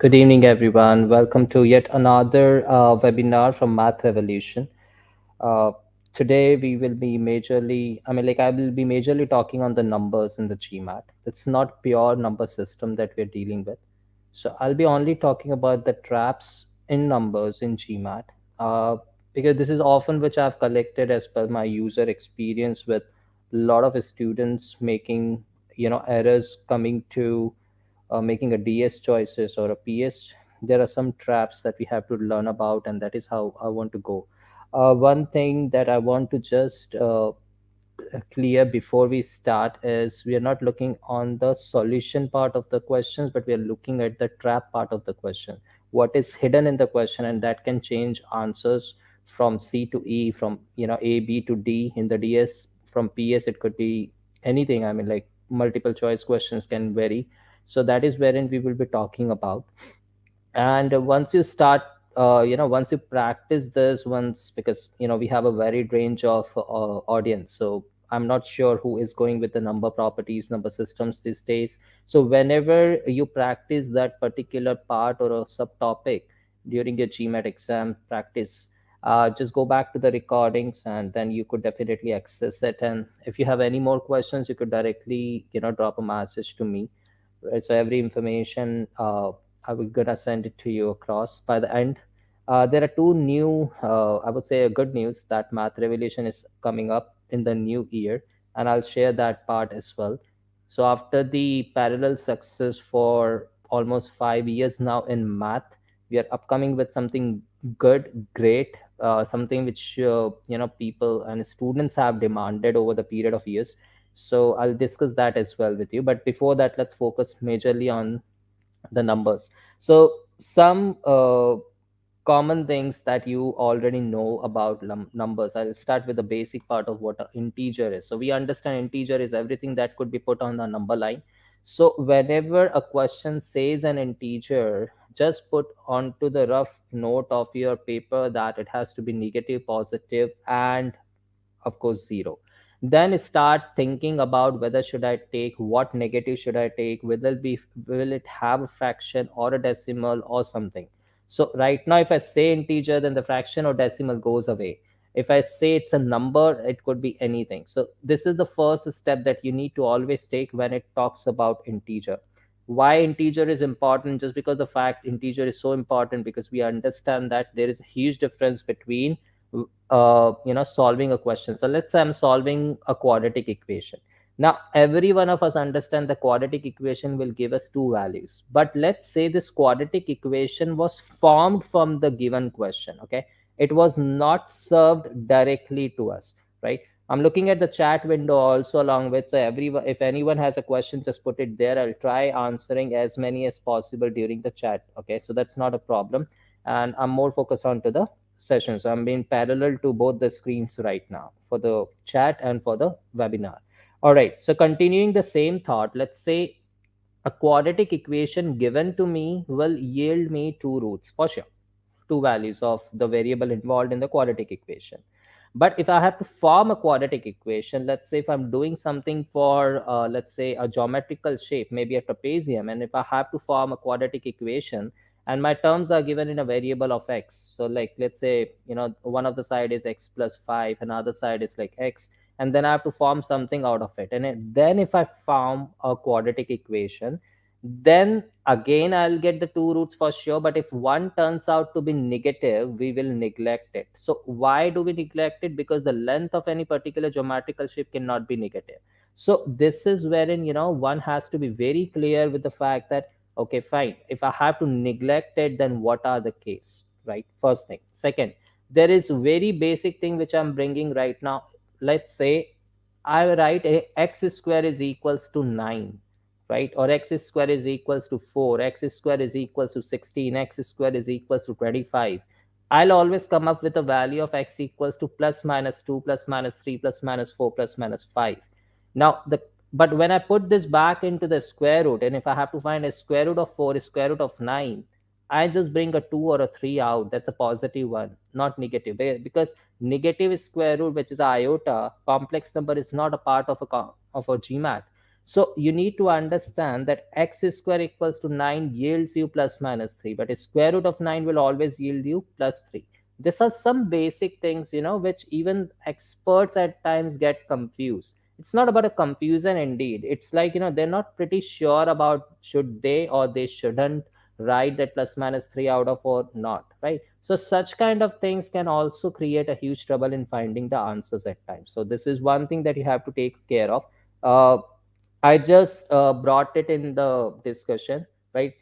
Good evening, everyone. Welcome to yet another webinar from Math Revolution. Uh, Today, we will be I will be majorly talking on the numbers in the GMAT. It's not pure number system that we're dealing with. So I'll be only talking about the traps in numbers in GMAT, uh, because this is often which I've collected as per my user experience with a lot of students making, errors coming to making a DS choices or a PS. There are some traps that we have to learn about, and that is how I want to go. One thing that I want to just clear before we start is we are not looking on the solution part of the questions, but we are looking at the trap part of the question. What is hidden in the question, and that can change answers from C to E, from A, B to D in the DS. From PS, it could be anything. Like multiple choice questions can vary. So that is wherein we will be talking about. And once you start, once you practice this once, because we have a varied range of audience, so I'm not sure who is going with the number properties, number systems these days. So whenever you practice that particular part or a subtopic during your GMAT exam practice, just go back to the recordings and then you could definitely access it. And if you have any more questions, you could directly drop a message to me, right? So every information, I will gonna send it to you across by the end. There are two new, I would say, a good news that Math Revolution is coming up in the new year, and I'll share that part as well. So after the parallel success for almost 5 years now in math, we are upcoming with something good, great, something which people and students have demanded over the period of years. So I'll discuss that as well with you. But before that, let's focus majorly on the numbers. So some common things that you already know about numbers. I'll start with the basic part of what an integer is. So we understand integer is everything that could be put on the number line. So whenever a question says an integer, just put onto the rough note of your paper that it has to be negative, positive, and of course zero. Then start thinking about whether should I take, what negative should I take, will it have a fraction or a decimal or something. So right now, if I say integer, then the fraction or decimal goes away. If I say it's a number, it could be anything. So this is the first step that you need to always take when it talks about integer. Why integer is important? Just because the fact integer is so important, because we understand that there is a huge difference between solving a question. So let's say I'm solving a quadratic equation. Now every one of us understand the quadratic equation will give us two values, but let's say this quadratic equation was formed from the given question. Okay, it was not served directly to us, right? I'm looking at the chat window also along with, so everyone, if anyone has a question, just put it there. I'll try answering as many as possible during the chat. Okay, so that's not a problem. And I'm more focused on to the session. So I'm being parallel to both the screens right now for the chat and for the webinar. All right. So continuing the same thought, let's say a quadratic equation given to me will yield me two roots for sure, two values of the variable involved in the quadratic equation. But if I have to form a quadratic equation, let's say if I'm doing something for, let's say, a geometrical shape, maybe a trapezium, and if I have to form a quadratic equation, and my terms are given in a variable of x, so like let's say, one of the side is x plus 5, another side is like x, and then I have to form something out of it. And then if I form a quadratic equation, then again I'll get the two roots for sure. But if one turns out to be negative, we will neglect it. So why do we neglect it? Because the length of any particular geometrical shape cannot be negative. So this is wherein one has to be very clear with the fact that, okay, fine, if I have to neglect it, then what are the case, right? First thing. Second, there is very basic thing which I'm bringing right now. Let's say I write x square is equals to 9, right? Or x square is equals to 4, x square is equals to 16, x square is equals to 25. I'll always come up with a value of x equals to plus minus 2, plus minus 3, plus minus 4, plus minus 5. Now, but when I put this back into the square root, and if I have to find a square root of 4, a square root of 9, I just bring a 2 or a 3 out. That's a positive one, not negative. Because negative square root, which is iota, complex number, is not a part of a GMAT. So you need to understand that x square equals to 9 yields you plus minus 3, but a square root of 9 will always yield you plus 3. These are some basic things, which even experts at times get confused. It's not about a confusion indeed. It's like, they're not pretty sure about should they or they shouldn't write that plus minus 3 out of or not, right? So such kind of things can also create a huge trouble in finding the answers at times. So this is one thing that you have to take care of. uh, I just brought it in the discussion, right?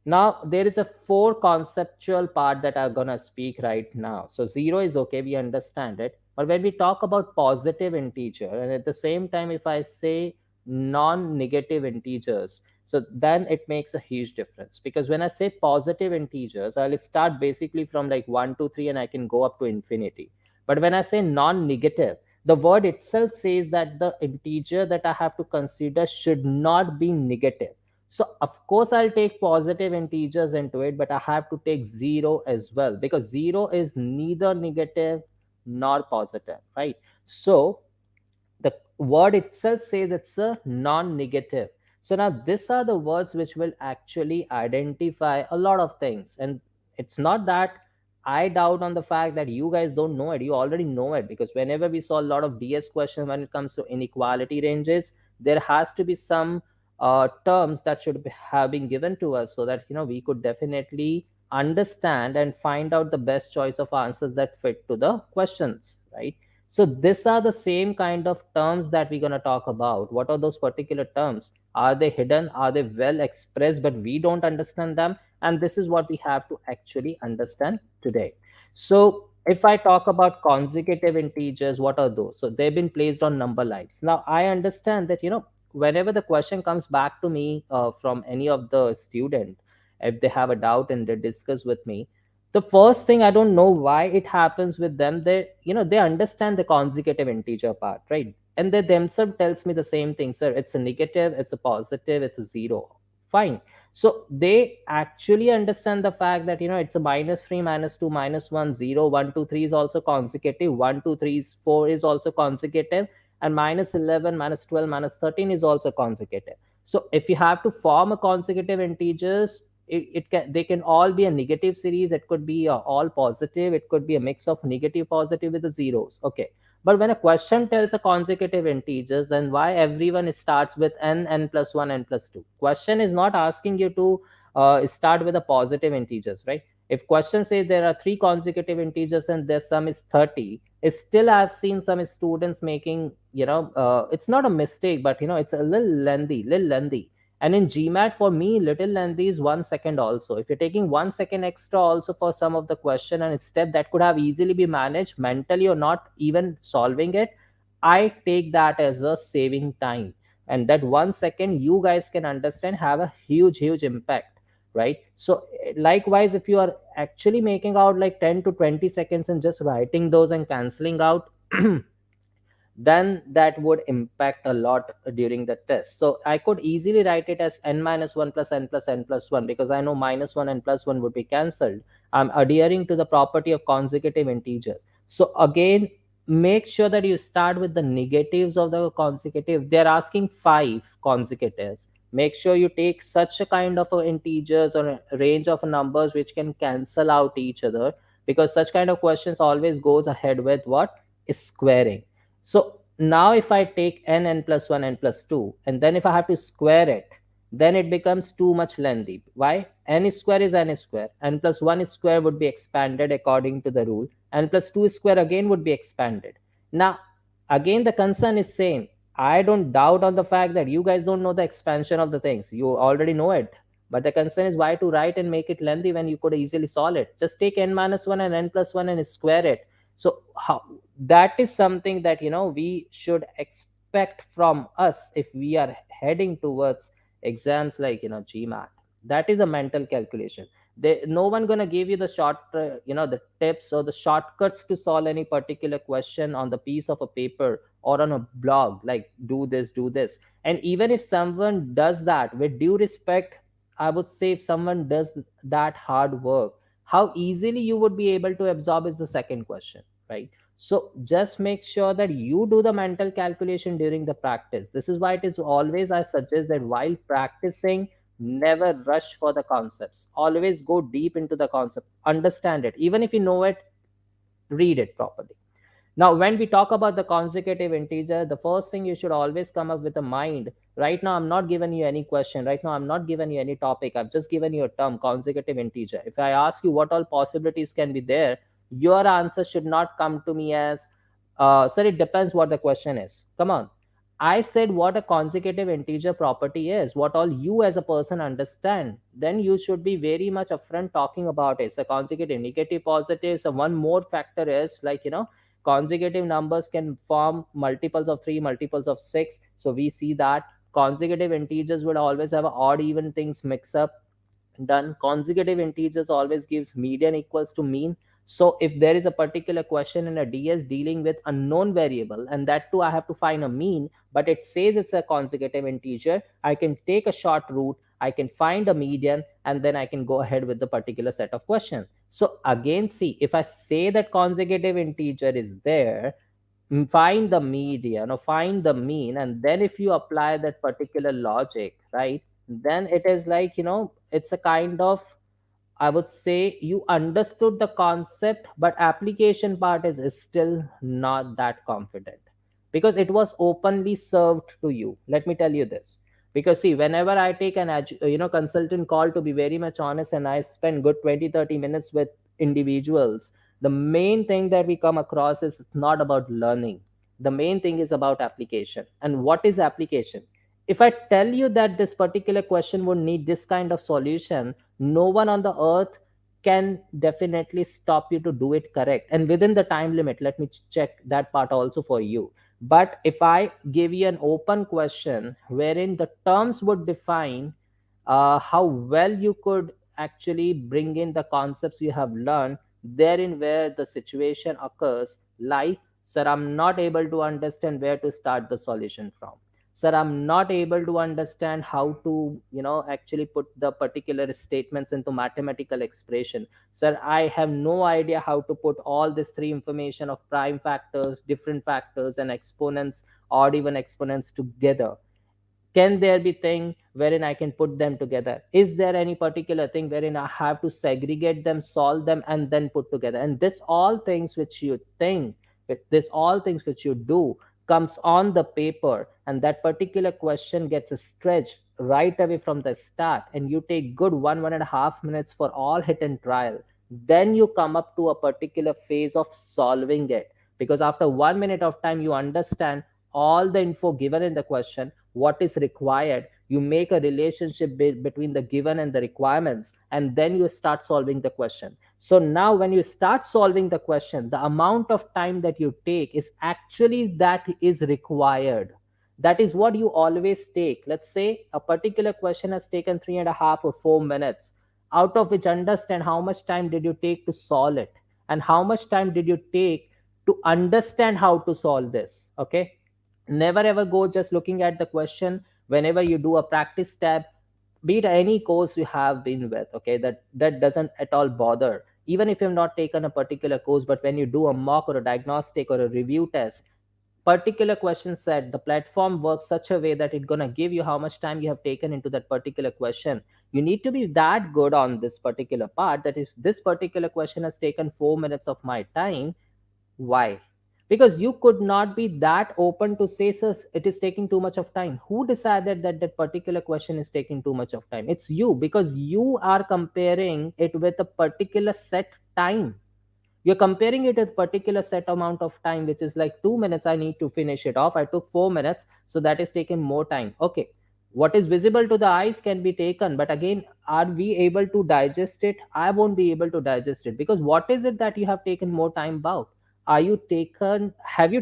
Now there is a four conceptual part that I'm gonna speak right now. So zero is okay, we understand it. But when we talk about positive integer, and at the same time, if I say non-negative integers, so then it makes a huge difference. Because when I say positive integers, I'll start basically from like 1 to 3 and I can go up to infinity. But when I say non-negative, the word itself says that the integer that I have to consider should not be negative. So of course I'll take positive integers into it, but I have to take zero as well, because zero is neither negative nor positive, right? So the word itself says it's a non-negative. So now these are the words which will actually identify a lot of things. And it's not that I doubt on the fact that you guys don't know it. You already know it, because whenever we saw a lot of DS questions when it comes to inequality ranges, there has to be some terms that should have been given to us, so that we could definitely understand and find out the best choice of answers that fit to the questions, right? So these are the same kind of terms that we're going to talk about. What are those particular terms? Are they hidden? Are they well expressed, but we don't understand them? And this is what we have to actually understand today. So if I talk about consecutive integers, what are those? So they've been placed on number lines. Now I understand that, whenever the question comes back to me from any of the student, if they have a doubt and they discuss with me, the first thing, I don't know why it happens with them, they understand the consecutive integer part, right? And they themselves tells me the same thing, sir, it's a negative, it's a positive, it's a zero. Fine. So they actually understand the fact that it's a minus 3, minus 2, minus 1, 0, 1, 2, 3 is also consecutive, 1, 2, 3, 4 is also consecutive, and minus 11, minus 12, minus 13 is also consecutive. So if you have to form a consecutive integers, it can, they can all be a negative series, it could be all positive, it could be a mix of negative positive with the zeros, okay. But when a question tells a consecutive integers, then why everyone starts with n plus 1, n plus 2? Question is not asking you to start with the positive integers, right? If question says there are three consecutive integers and their sum is 30, it's still, I've seen some students making, it's not a mistake, but it's a little lengthy. And in GMAT, for me, little lengthy is 1 second also. If you're taking 1 second extra also for some of the question and step that could have easily be managed mentally or not even solving it, I take that as a saving time. And that 1 second, you guys can understand, have a huge impact, right? So likewise, if you are actually making out like 10 to 20 seconds and just writing those and canceling out, then that would impact a lot during the test. So I could easily write it as n minus 1 plus n plus n plus 1, because I know minus 1 and plus 1 would be cancelled. I'm adhering to the property of consecutive integers. So again, make sure that you start with the negatives of the consecutive. They're asking 5 consecutives. Make sure you take such a kind of integers or a range of numbers which can cancel out each other, because such kind of questions always goes ahead with what? Squaring. So now if I take n plus 1, n plus 2, and then if I have to square it, then it becomes too much lengthy. Why? N square is n square. N plus 1 square would be expanded according to the rule. N plus 2 square again would be expanded. Now, again, the concern is same. I don't doubt on the fact that you guys don't know the expansion of the things. You already know it. But the concern is why to write and make it lengthy when you could easily solve it. Just take n minus 1 and n plus 1 and square it. So how, that is something that we should expect from us if we are heading towards exams like GMAT. That is a mental calculation. No one gonna give you the short the tips or the shortcuts to solve any particular question on the piece of a paper or on a blog, like do this. And even if someone does that, with due respect, I would say, if someone does that hard work, how easily you would be able to absorb is the second question, right? So just make sure that you do the mental calculation during the practice. This is why it is always I suggest that while practicing, never rush for the concepts. Always go deep into the concept, understand it. Even if you know it, read it properly. Now, when we talk about the consecutive integer, the first thing you should always come up with a mind. Right now, I'm not giving you any question. Right now, I'm not giving you any topic. I've just given you a term, consecutive integer. If I ask you what all possibilities can be there, your answer should not come to me as, sir, it depends what the question is. Come on. I said what a consecutive integer property is, what all you as a person understand. Then you should be very much upfront talking about it. So consecutive, negative, positive. So one more factor is like, consecutive numbers can form multiples of 3, multiples of 6. So we see that consecutive integers would always have odd even things mix up done. Consecutive integers always gives median equals to mean. So if there is a particular question in a DS dealing with unknown variable, and that too I have to find a mean, but it says it's a consecutive integer, I can take a short route, I can find a median, and then I can go ahead with the particular set of questions. So again, see, if I say that consecutive integer is there, find the median or find the mean, and then if you apply that particular logic, right, then it is like, it's a kind of, I would say, you understood the concept, but application part is still not that confident because it was openly served to you. Let me tell you this. Because see, whenever I take an consultant call, to be very much honest, and I spend good 20-30 minutes with individuals, the main thing that we come across is it's not about learning. The main thing is about application. And what is application? If I tell you that this particular question would need this kind of solution, no one on the earth can definitely stop you to do it correct and within the time limit. Let me check that part also for you. But if I give you an open question wherein the terms would define how well you could actually bring in the concepts you have learned, therein where the situation occurs, like, sir, I'm not able to understand where to start the solution from. Sir, I'm not able to understand how to, actually put the particular statements into mathematical expression. Sir, I have no idea how to put all this three information of prime factors, different factors, and exponents, odd even exponents together. Can there be thing wherein I can put them together? Is there any particular thing wherein I have to segregate them, solve them, and then put together? And this all things which you think, this all things which you do comes on the paper, and that particular question gets stretched right away from the start, and you take good 1.5 minutes for all hit and trial. Then you come up to a particular phase of solving it, because after 1 minute of time you understand all the info given in the question, what is required. You make a relationship between the given and the requirements, and then you start solving the question. So now when you start solving the question, the amount of time that you take is actually that is required. That is what you always take. Let's say a particular question has taken 3.5 or 4 minutes, out of which understand how much time did you take to solve it, and how much time did you take to understand how to solve this. Okay, never ever go just looking at the question. Whenever you do a practice tab, be it any course you have been with, okay, that doesn't at all bother. Even if you've not taken a particular course, but when you do a mock or a diagnostic or a review test, particular question set, the platform works such a way that it's going to give you how much time you have taken into that particular question. You need to be that good on this particular part, that is, this particular question has taken 4 minutes of my time. Why? Because you could not be that open to say, sir, it is taking too much of time. Who decided that that particular question is taking too much of time? It's you, because you are comparing it with a particular set time. You're comparing it with a particular set amount of time, which is like 2 minutes. I need to finish it off. I took 4 minutes, so that is taking more time. Okay, what is visible to the eyes can be taken, but again, are we able to digest it? I won't be able to digest it, because what is it that you have taken more time about? Have you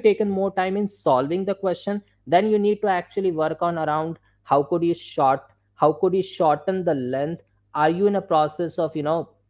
taken more time in solving the question? Then you need to actually work on around how could you shorten the length. Are you in a process of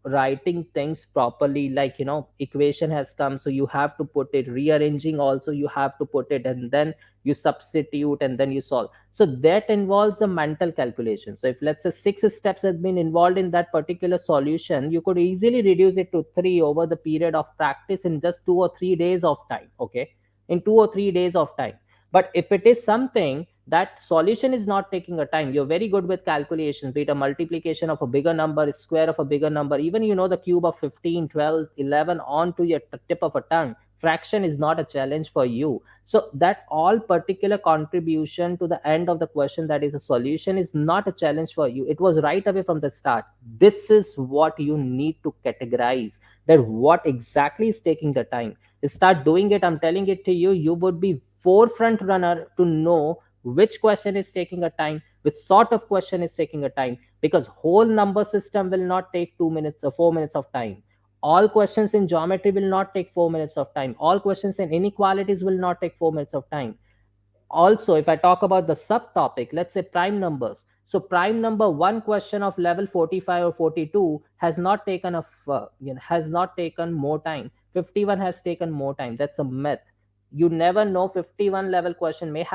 writing things properly, like, equation has come, so you have to put it, rearranging also you have to put it, and then you substitute and then you solve. So that involves a mental calculation. So if, let's say, 6 steps have been involved in that particular solution, you could easily reduce it to 3 over the period of practice in just 2 or 3 days of time. Okay, in 2 or 3 days of time. But if it is something that solution is not taking a time, you're very good with calculations, be it a multiplication of a bigger number, square of a bigger number, even the cube of 15, 12, 11 onto your tip of a tongue, fraction is not a challenge for you. So that all particular contribution to the end of the question, that is a solution, is not a challenge for you. It was right away from the start. This is what you need to categorize, that what exactly is taking the time. Start doing it. I'm telling it to you, you would be forefront runner to know which question is taking a time, which sort of question is taking a time, because whole number system will not take 2 minutes or 4 minutes of time. All questions in geometry will not take 4 minutes of time. All questions in inequalities will not take 4 minutes of time. Also, if I talk about the subtopic, let's say prime numbers. So prime number, one question of level 45 or 42 has not taken has not taken more time. 51 has taken more time. That's a myth. You never know. 51 level question may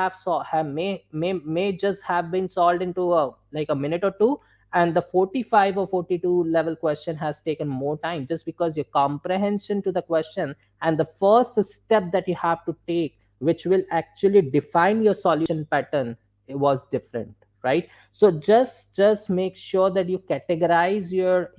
may just have been solved into a minute or two, and the 45 or 42 level question has taken more time, just because your comprehension to the question and the first step that you have to take, which will actually define your solution pattern, it was different, right? So just make sure that you categorize your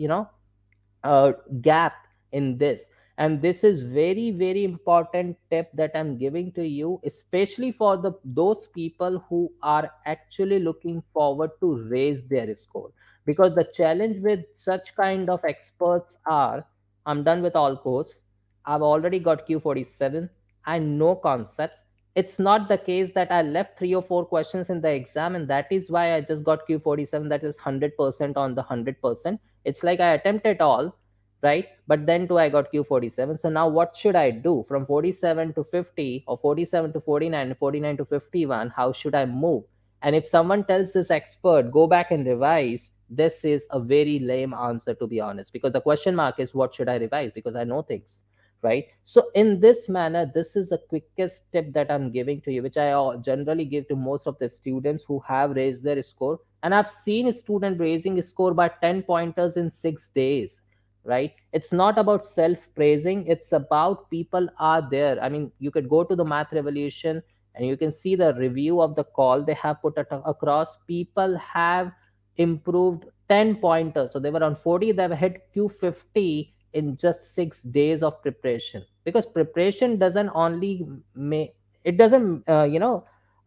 gap in this. And this is very, very important tip that I'm giving to you, especially for the those people who are actually looking forward to raise their score. Because the challenge with such kind of experts are, I'm done with all course, I've already got Q47, I know concepts. It's not the case that I left 3 or 4 questions in the exam and that is why I just got Q47, that is 100% on the 100%. It's like I attempted all, right? But then too, I got Q47. So now what should I do from 47 to 50, or 47 to 49, 49 to 51? How should I move? And if someone tells this expert, go back and revise, this is a very lame answer, to be honest, because the question mark is, what should I revise? Because I know things, right? So in this manner, this is the quickest tip that I'm giving to you, which I generally give to most of the students who have raised their score. And I've seen a student raising a score by 10 pointers in 6 days, right? It's not about self praising, it's about people are there. I mean, you could go to the Math Revolution and you can see the review of the call they have put across. People have improved 10 pointers. So they were on 40, they've hit Q50 in just 6 days of preparation. Because preparation doesn't only make it doesn't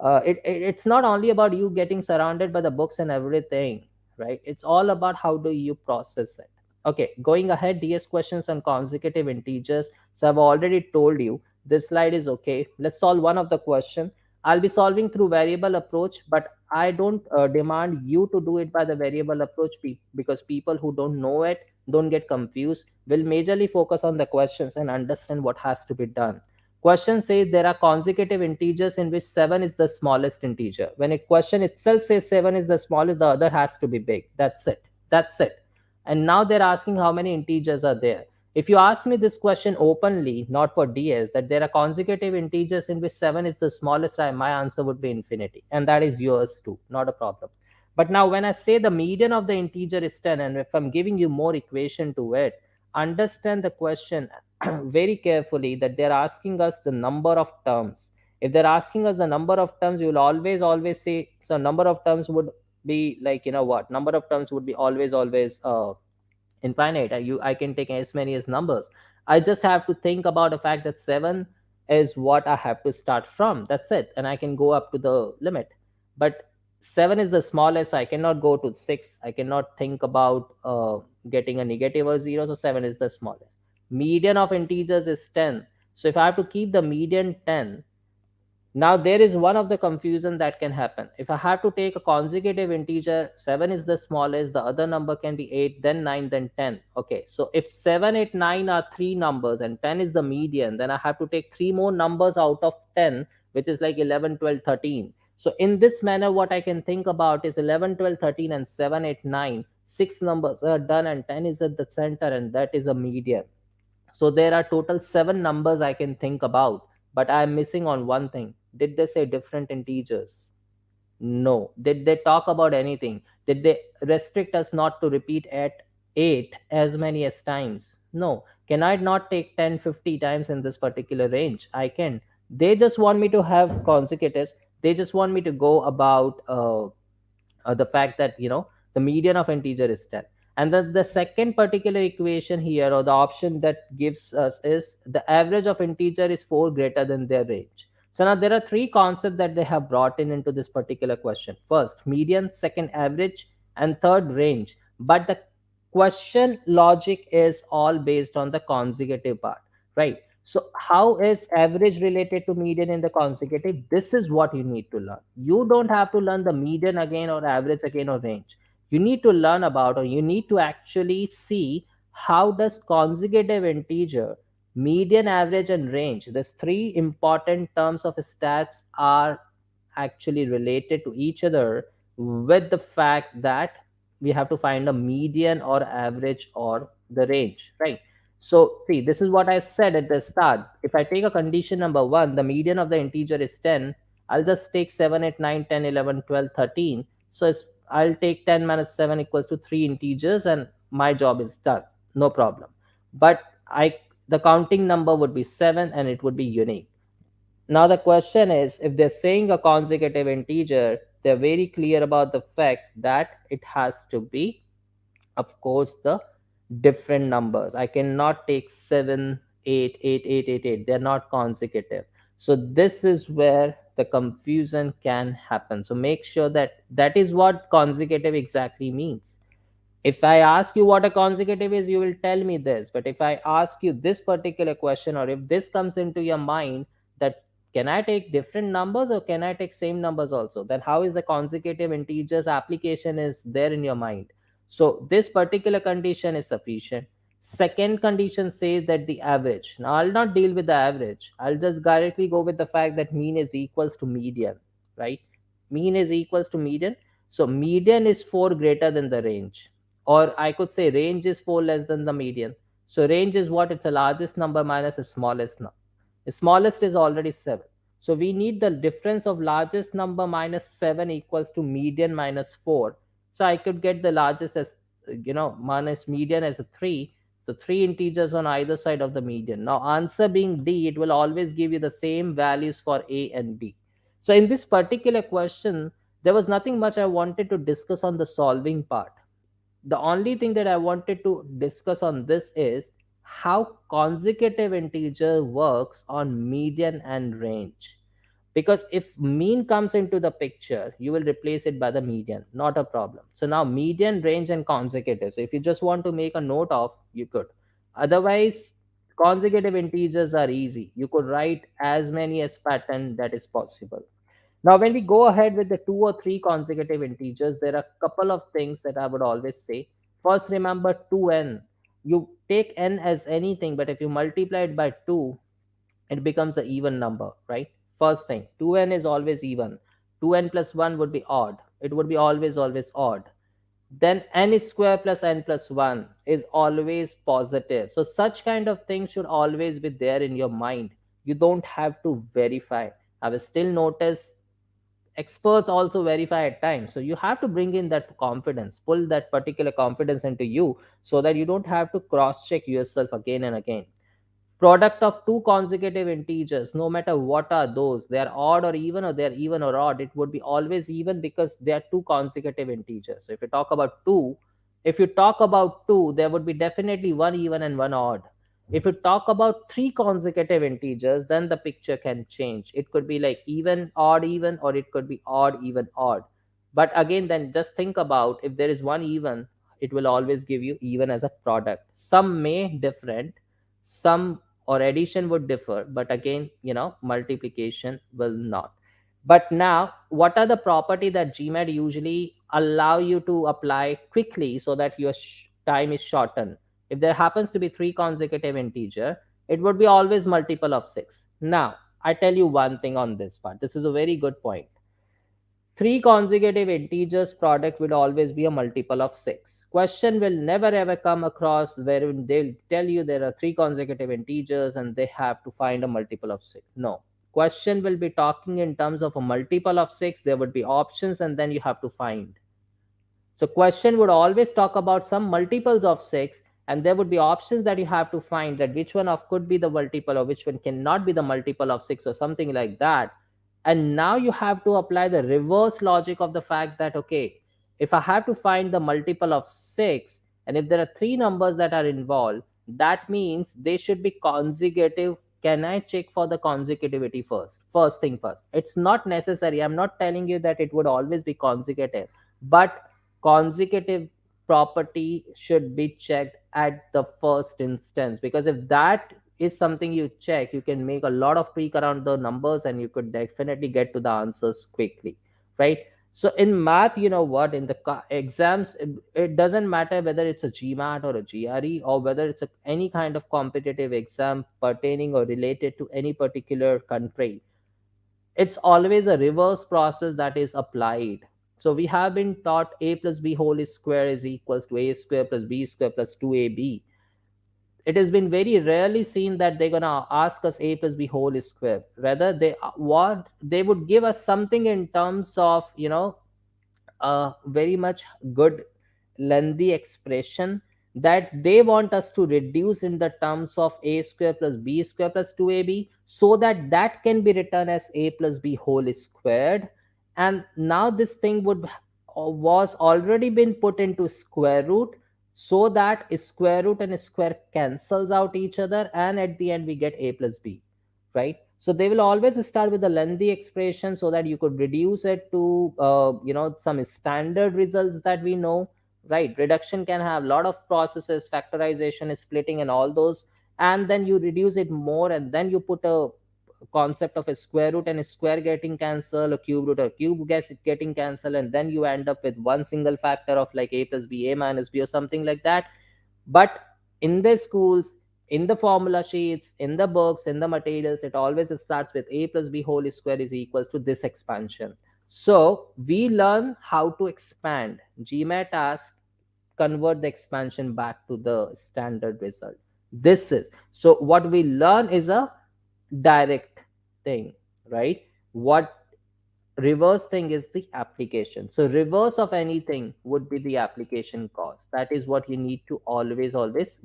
it's not only about you getting surrounded by the books and everything, right? It's all about how do you process it. Okay, going ahead, DS questions on consecutive integers. So I've already told you this slide is okay. Let's solve one of the question. I'll be solving through variable approach, but I don't demand you to do it by the variable approach, because people who don't know it, don't get confused, will majorly focus on the questions and understand what has to be done. Question says there are consecutive integers in which 7 is the smallest integer. When a question itself says 7 is the smallest, the other has to be big. That's it. That's it. And now they're asking how many integers are there. If you ask me this question openly, not for DS, that there are consecutive integers in which 7 is the smallest, my answer would be infinity. And that is yours too, not a problem. But now when I say the median of the integer is 10, and if I'm giving you more equation to it, understand the question very carefully, that they're asking us the number of terms. If they're asking us the number of terms, you will always say, so number of terms would be like, what? Number of terms would be always infinite. I can take as many as numbers. I just have to think about the fact that 7 is what I have to start from. That's it. And I can go up to the limit. But 7 is the smallest, so I cannot go to 6. I cannot think about getting a negative or 0. So 7 is the smallest. Median of integers is 10. So if I have to keep the median 10, now there is one of the confusion that can happen. If I have to take a consecutive integer, 7 is the smallest, the other number can be 8, then 9, then 10. Okay, so if 7, 8, 9 are three numbers and 10 is the median, then I have to take three more numbers out of 10, which is like 11, 12, 13. So in this manner, what I can think about is 11, 12, 13 and 7, 8, 9. Six numbers are done and 10 is at the center, and that is a median. So there are total seven numbers I can think about, but I am missing on one thing. Did they say different integers? No. Did they talk about anything? Did they restrict us not to repeat at 8 as many as times? No. Can I not take 10, 50 times in this particular range? I can. They just want me to have consecutives. They just want me to go about the fact that the median of integer is 10. And then the second particular equation here, or the option that gives us, is the average of integer is 4 greater than their range. So now there are three concepts that they have brought in into this particular question. First median, second average, and third range. But the question logic is all based on the consecutive part, right? So how is average related to median in the consecutive? This is what you need to learn. You don't have to learn the median again, or average again, or range. You need to learn about, or you need to actually see, how does consecutive integer, median, average, and range, these three important terms of stats, are actually related to each other, with the fact that we have to find a median or average or the range, right? So see, this is what I said at the start. If I take a condition number 1, the median of the integer is 10, I'll just take 7, 8, 9, 10, 11, 12, 13. So I'll take 10 minus 7 equals to 3 integers, and my job is done. No problem. But the counting number would be 7, and it would be unique. Now the question is, if they're saying a consecutive integer, they're very clear about the fact that it has to be, of course, the different numbers. I cannot take 7, 8, 8, 8, 8, 8. They're not consecutive. So this is where the confusion can happen. So make sure that that is what consecutive exactly means. If I ask you what a consecutive is, you will tell me this. But if I ask you this particular question, or if this comes into your mind, that can I take different numbers or can I take same numbers also, then how is the consecutive integers application is there in your mind? So this particular condition is sufficient. Second condition says that the average. Now I'll not deal with the average. I'll just directly go with the fact that mean is equals to median, right? Mean is equals to median. So median is 4 greater than the range, or I could say range is 4 less than the median. So range is what? It's the largest number minus the smallest number. The smallest is already 7. So we need the difference of largest number minus 7 equals to median minus 4. So I could get the largest as, minus median as a 3. So 3 integers on either side of the median. Now answer being D, it will always give you the same values for A and B. So in this particular question, there was nothing much I wanted to discuss on the solving part. The only thing that I wanted to discuss on this is how consecutive integer works on median and range. Because if mean comes into the picture, you will replace it by the median, not a problem. So now median, range, and consecutive. So if you just want to make a note of, you could. Otherwise, consecutive integers are easy. You could write as many as pattern that is possible. Now, when we go ahead with the 2 or 3 consecutive integers, there are a couple of things that I would always say. First, remember 2n. You take n as anything, but if you multiply it by 2, it becomes an even number, right? First thing, 2n is always even. 2n plus 1 would be odd. It would be always, always odd. Then n square plus n plus 1 is always positive. So such kind of things should always be there in your mind. You don't have to verify. I will still notice experts also verify at times, so you have to bring in that confidence, pull that particular confidence into you, so that you don't have to cross check yourself again and again. Product of two consecutive integers, no matter what are those, they are odd or even, or they are even or odd, it would be always even, because they are two consecutive integers. So if you talk about two, there would be definitely one even and one odd. If you talk about three consecutive integers, then the picture can change. It could be like even, odd, even, or it could be odd, even, odd. But again, then just think about, if there is one even, it will always give you even as a product. Some may different, some or addition would differ, but again, multiplication will not. But now, what are the property that GMAT usually allow you to apply quickly, so that your time is shortened? If there happens to be three consecutive integer, it would be always multiple of 6. Now I tell you one thing on this part. This is a very good point. Three consecutive integers product will always be a multiple of 6. Question will never ever come across where they'll tell you there are three consecutive integers and they have to find a multiple of 6. No. Question will be talking in terms of a multiple of 6. There would be options and then you have to find. So question would always talk about some multiples of 6, and there would be options that you have to find that which one of could be the multiple or which one cannot be the multiple of 6 or something like that. And now you have to apply the reverse logic of the fact that, okay, if I have to find the multiple of 6, and if there are three numbers that are involved, that means they should be consecutive. Can I check for the consecutivity first? First thing first. It's not necessary. I'm not telling you that it would always be consecutive, but consecutive property should be checked at the first instance, because if that is something you check, you can make a lot of tweak around the numbers and you could definitely get to the answers quickly, right? So in math, you know what, in the exams, it doesn't matter whether it's a GMAT or a GRE, or whether it's any kind of competitive exam pertaining or related to any particular country, it's always a reverse process that is applied. So we have been taught a plus b whole square is equals to a square plus b square plus 2ab. It has been very rarely seen that they're gonna ask us a plus b whole square. Rather, they would give us something in terms of, a very much good lengthy expression that they want us to reduce in the terms of a square plus b square plus 2ab, so that that can be written as a plus b whole squared. And now this thing would was already been put into square root, so that square root and square cancels out each other, and at the end we get a plus b, right? So they will always start with a lengthy expression so that you could reduce it to some standard results that we know, right? Reduction can have a lot of processes, factorization, splitting, and all those, and then you reduce it more, and then you put a concept of a square root and a square getting cancelled, a cube root or cube getting cancelled, and then you end up with one single factor of like a plus b, a minus b, or something like that. But in the schools, in the formula sheets, in the books, in the materials, it always starts with a plus b whole square is equals to this expansion. So we learn how to expand. GMAT asks convert the expansion back to the standard result. This is, so what we learn is a direct thing, right? What reverse thing is the application. So reverse of anything would be the application cost. That is what you need to always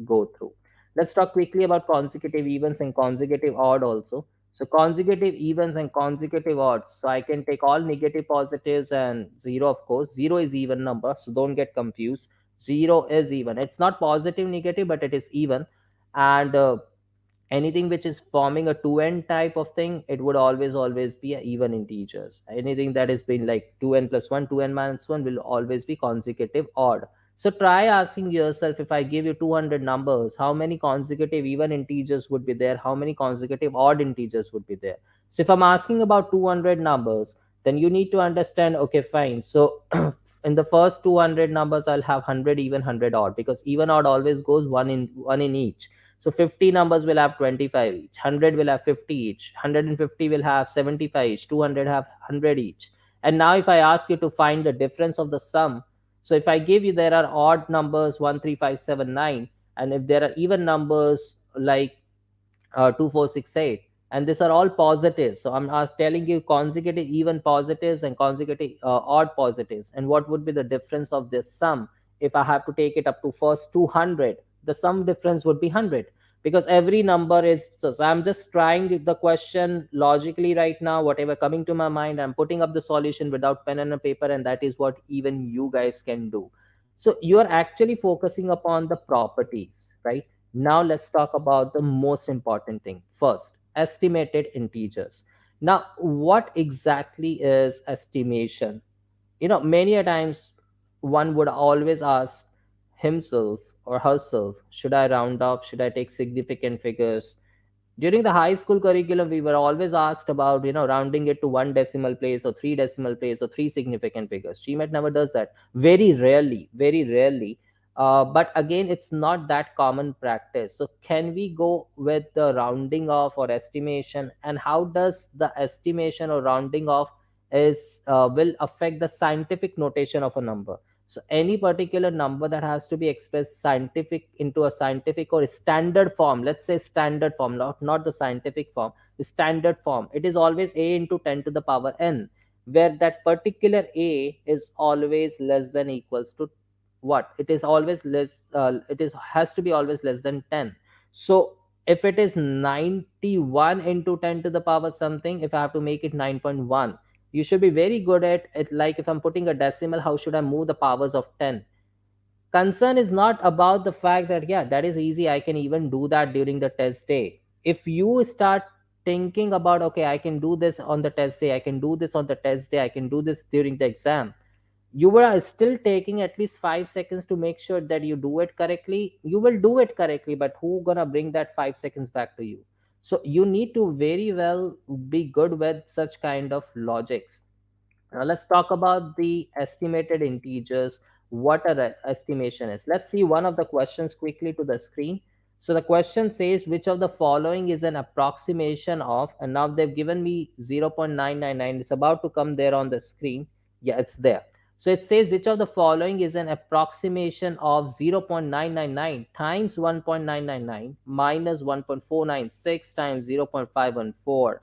go through. Let's talk quickly about consecutive evens and consecutive odd also. So consecutive evens and consecutive odds, so I can take all negative positives and zero. Of course, zero is even number, so don't get confused. Zero is even, it's not positive negative, but it is even. And anything which is forming a 2n type of thing, it would always be a even integers. Anything that has been like 2n plus 1, 2n minus 1 will always be consecutive odd. So try asking yourself, if I give you 200 numbers, how many consecutive even integers would be there, how many consecutive odd integers would be there? So if I'm asking about 200 numbers, then you need to understand, okay, fine, so in the first 200 numbers I'll have 100 even, 100 odd, because even odd always goes one in each. So 50 numbers will have 25 each, 100 will have 50 each, 150 will have 75 each, 200 have 100 each. And now if I ask you to find the difference of the sum, so if I give you there are odd numbers 1, 3, 5, 7, 9, and if there are even numbers like 2, 4, 6, 8, and these are all positive. So I'm telling you consecutive even positives and consecutive odd positives. And what would be the difference of this sum? If I have to take it up to first 200, the sum difference would be 100, because every number is, so I'm just trying the question logically right now, whatever coming to my mind, I'm putting up the solution without pen and a paper, and that is what even you guys can do. So you are actually focusing upon the properties, right? Now let's talk about the most important thing first, estimated integers. Now what exactly is estimation? Many a times one would always ask himself or herself, should I round off, should I take significant figures? During the high school curriculum, we were always asked about rounding it to one decimal place or three decimal place or three significant figures. GMAT never does that, very rarely. But again, it's not that common practice. So can we go with the rounding off or estimation, and how does the estimation or rounding off is will affect the scientific notation of a number. So any particular number that has to be expressed scientific into a scientific or standard form, let's say standard form, not the scientific form, the standard form, it is always a into 10 to the power n, where that particular a is always less than equals to what, it is always less, it is has to be always less than 10. So if it is 91 into 10 to the power something, if I have to make it 9.1, you should be very good at it. Like if I'm putting a decimal, how should I move the powers of 10? Concern is not about the fact that, yeah, that is easy, I can even do that during the test day. If you start thinking about, okay, I can do this on the test day, I can do this on the test day, I can do this during the exam, you were still taking at least 5 seconds to make sure that you do it correctly, you will do it correctly, but who gonna bring that 5 seconds back to you? So you need to very well be good with such kind of logics. Now let's talk about the estimated integers, what a estimation is. Let's see one of the questions quickly to the screen. So the question says, which of the following is an approximation of, and now they've given me 0.999. It's about to come there on the screen. Yeah, it's there. So it says, which of the following is an approximation of 0.999 times 1.999 minus 1.496 times 0.514.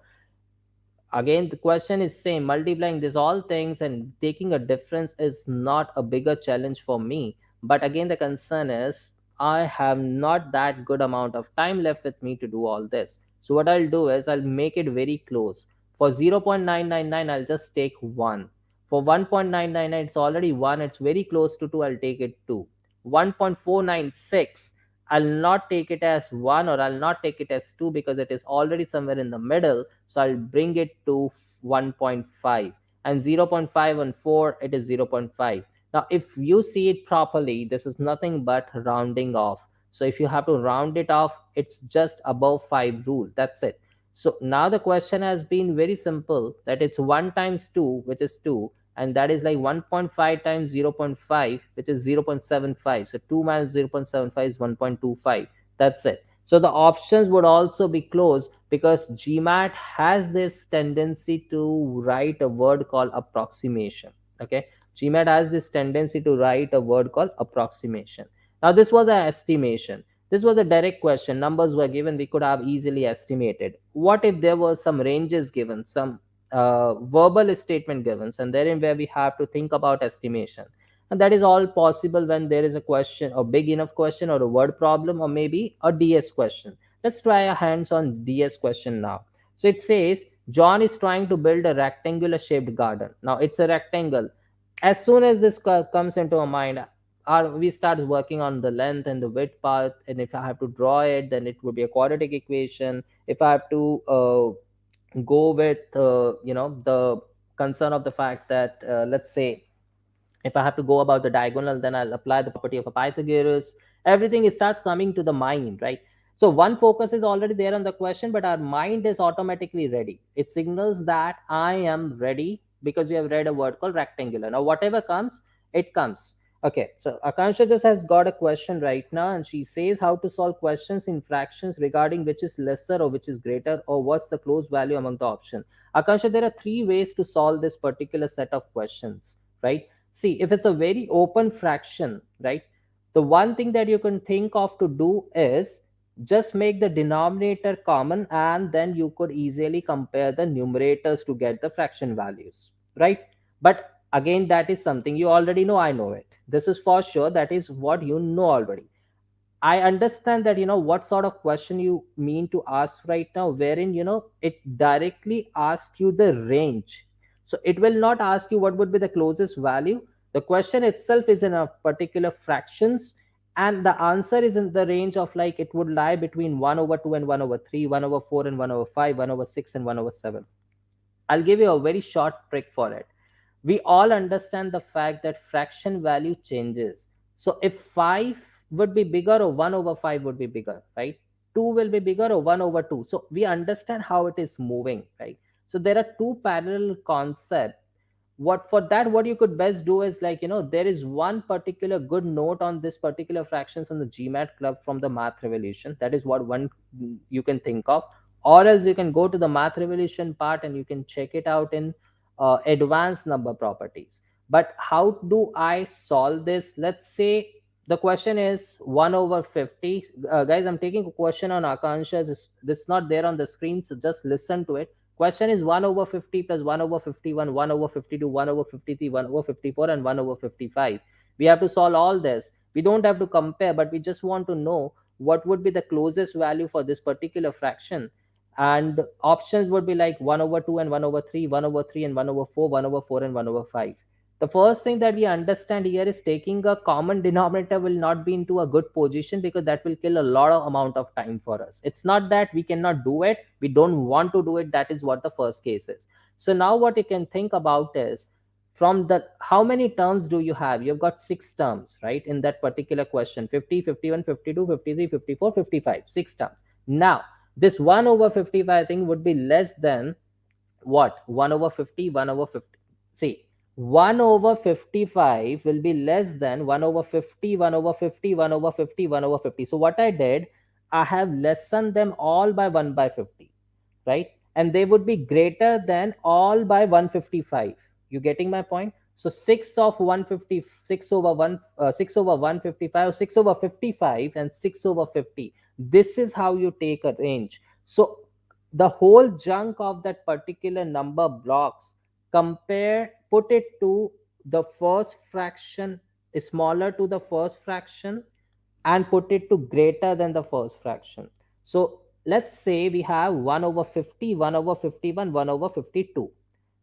Again, the question is same, multiplying these all things and taking a difference is not a bigger challenge for me. But again, the concern is I have not that good amount of time left with me to do all this. So what I'll do is I'll make it very close. For 0.999, I'll just take 1. For 1.999, it's already 1, it's very close to 2, I'll take it 2. 1.496, I'll not take it as 1 or I'll not take it as 2 because it is already somewhere in the middle. So I'll bring it to 1.5, and 0.5 and 4, it is 0.5. Now if you see it properly, this is nothing but rounding off. So if you have to round it off, it's just above 5 rule, that's it. So now the question has been very simple, that it's 1 times 2, which is 2, and that is like 1.5 times 0.5, which is 0.75. So 2 minus 0.75 is 1.25. That's it. So the options would also be closed because GMAT has this tendency to write a word called approximation. Okay, GMAT has this tendency to write a word called approximation. Now this was an estimation. This was a direct question. Numbers were given. We could have easily estimated. What if there were some ranges given, some verbal statement given, and therein where we have to think about estimation? And that is all possible when there is a question, a big enough question, or a word problem, or maybe a DS question. Let's try a hands on DS question now. So it says John is trying to build a rectangular shaped garden. Now it's a rectangle. As soon as this comes into our mind, we start working on the length and the width part, and if I have to draw it, then it would be a quadratic equation. If I have to go with the concern of the fact that, let's say, if I have to go about the diagonal, then I'll apply the property of a Pythagoras. Everything starts coming to the mind, right? So one focus is already there on the question, but our mind is automatically ready. It signals that I am ready because you have read a word called rectangular. Now whatever comes, it comes. Okay, so Akansha just has got a question right now, and she says how to solve questions in fractions regarding which is lesser or which is greater, or what's the close value among the options. Akansha, there are three ways to solve this particular set of questions, right? See, if it's a very open fraction, right, the one thing that you can think of to do is just make the denominator common, and then you could easily compare the numerators to get the fraction values, right? But again, that is something you already know. I know it. This is for sure. That is what you know already. I understand that what sort of question you mean to ask right now, wherein it directly asks you the range. So it will not ask you what would be the closest value. The question itself is in a particular fractions, and the answer is in the range of, like, it would lie between 1 over 2 and 1 over 3, 1 over 4 and 1 over 5, 1 over 6 and 1 over 7. I'll give you a very short trick for it. We all understand the fact that fraction value changes. So if 5 would be bigger, or 1 over 5 would be bigger, right? 2 will be bigger, or 1 over 2. So we understand how it is moving, right? So there are two parallel concepts. What you could best do is, like, there is one particular good note on this particular fractions on the GMAT club from the Math Revolution. That is what one you can think of. Or else you can go to the Math Revolution part and you can check it out in advanced number properties. But how do I solve this? Let's say the question is 1 over 50. Guys, I'm taking a question on Akansha. This is not there on the screen, so just listen to it. Question is 1 over 50 plus 1 over 51, 1 over 52, 1 over 53, 1 over 54, and 1 over 55. We have to solve all this. We don't have to compare, but we just want to know what would be the closest value for this particular fraction. And options would be like 1 over 2 and 1 over 3, 1 over 3 and 1 over 4, 1 over 4 and 1 over 5. The first thing that we understand here is taking a common denominator will not be into a good position, because that will kill a lot of amount of time for us. It's not that we cannot do it, we don't want to do it. That is what the first case is. So now what you can think about is, from the how many terms do you have? You've got 6 terms, right, in that particular question: 50, 51, 52, 53, 54, 55. 6 terms. Now this 1 over 55 thing would be less than what? 1 over 50, 1 over 50. See, 1 over 55 will be less than 1 over 50, 1 over 50, 1 over 50, 1 over 50. So what I did, I have lessened them all by 1 by 50, right? And they would be greater than all by 155. You getting my point? So 6 of 150, 6 over 1, 6 over 155, 6 over 55, and 6 over 50. This is how you take a range. So the whole chunk of that particular number blocks, put it to the first fraction, smaller to the first fraction, and put it to greater than the first fraction. So let's say we have 1 over 50, 1 over 51, 1 over 52.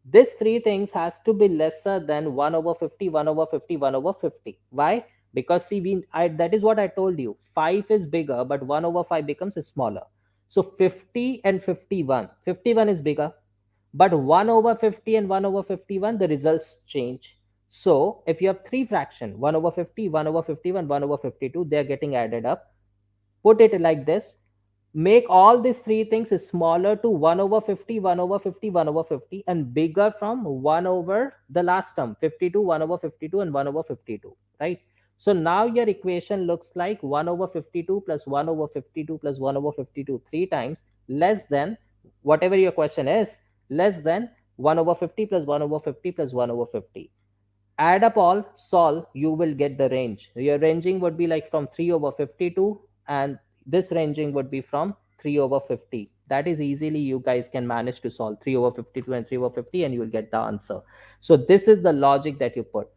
This three things has to be lesser than 1 over 50, 1 over 50, 1 over 50. Why? Because see, that is what I told you. 5 is bigger, but 1 over 5 becomes smaller. So 50 and 51. 51 is bigger, but 1 over 50 and 1 over 51, the results change. So if you have three fractions, 1 over 50, 1 over 51, 1 over 52, they are getting added up. Put it like this: make all these three things smaller to 1 over 50, 1 over 50, 1 over 50, and bigger from 1 over the last term, 52, 1 over 52, and 1 over 52, right? So now your equation looks like 1 over 52 plus 1 over 52 plus 1 over 52 three times, less than whatever your question is, less than 1 over 50 plus 1 over 50 plus 1 over 50. Add up all, solve, you will get the range. Your ranging would be like from 3 over 52, and this ranging would be from 3 over 50. That is easily you guys can manage to solve 3 over 52 and 3 over 50, and you will get the answer. So this is the logic that you put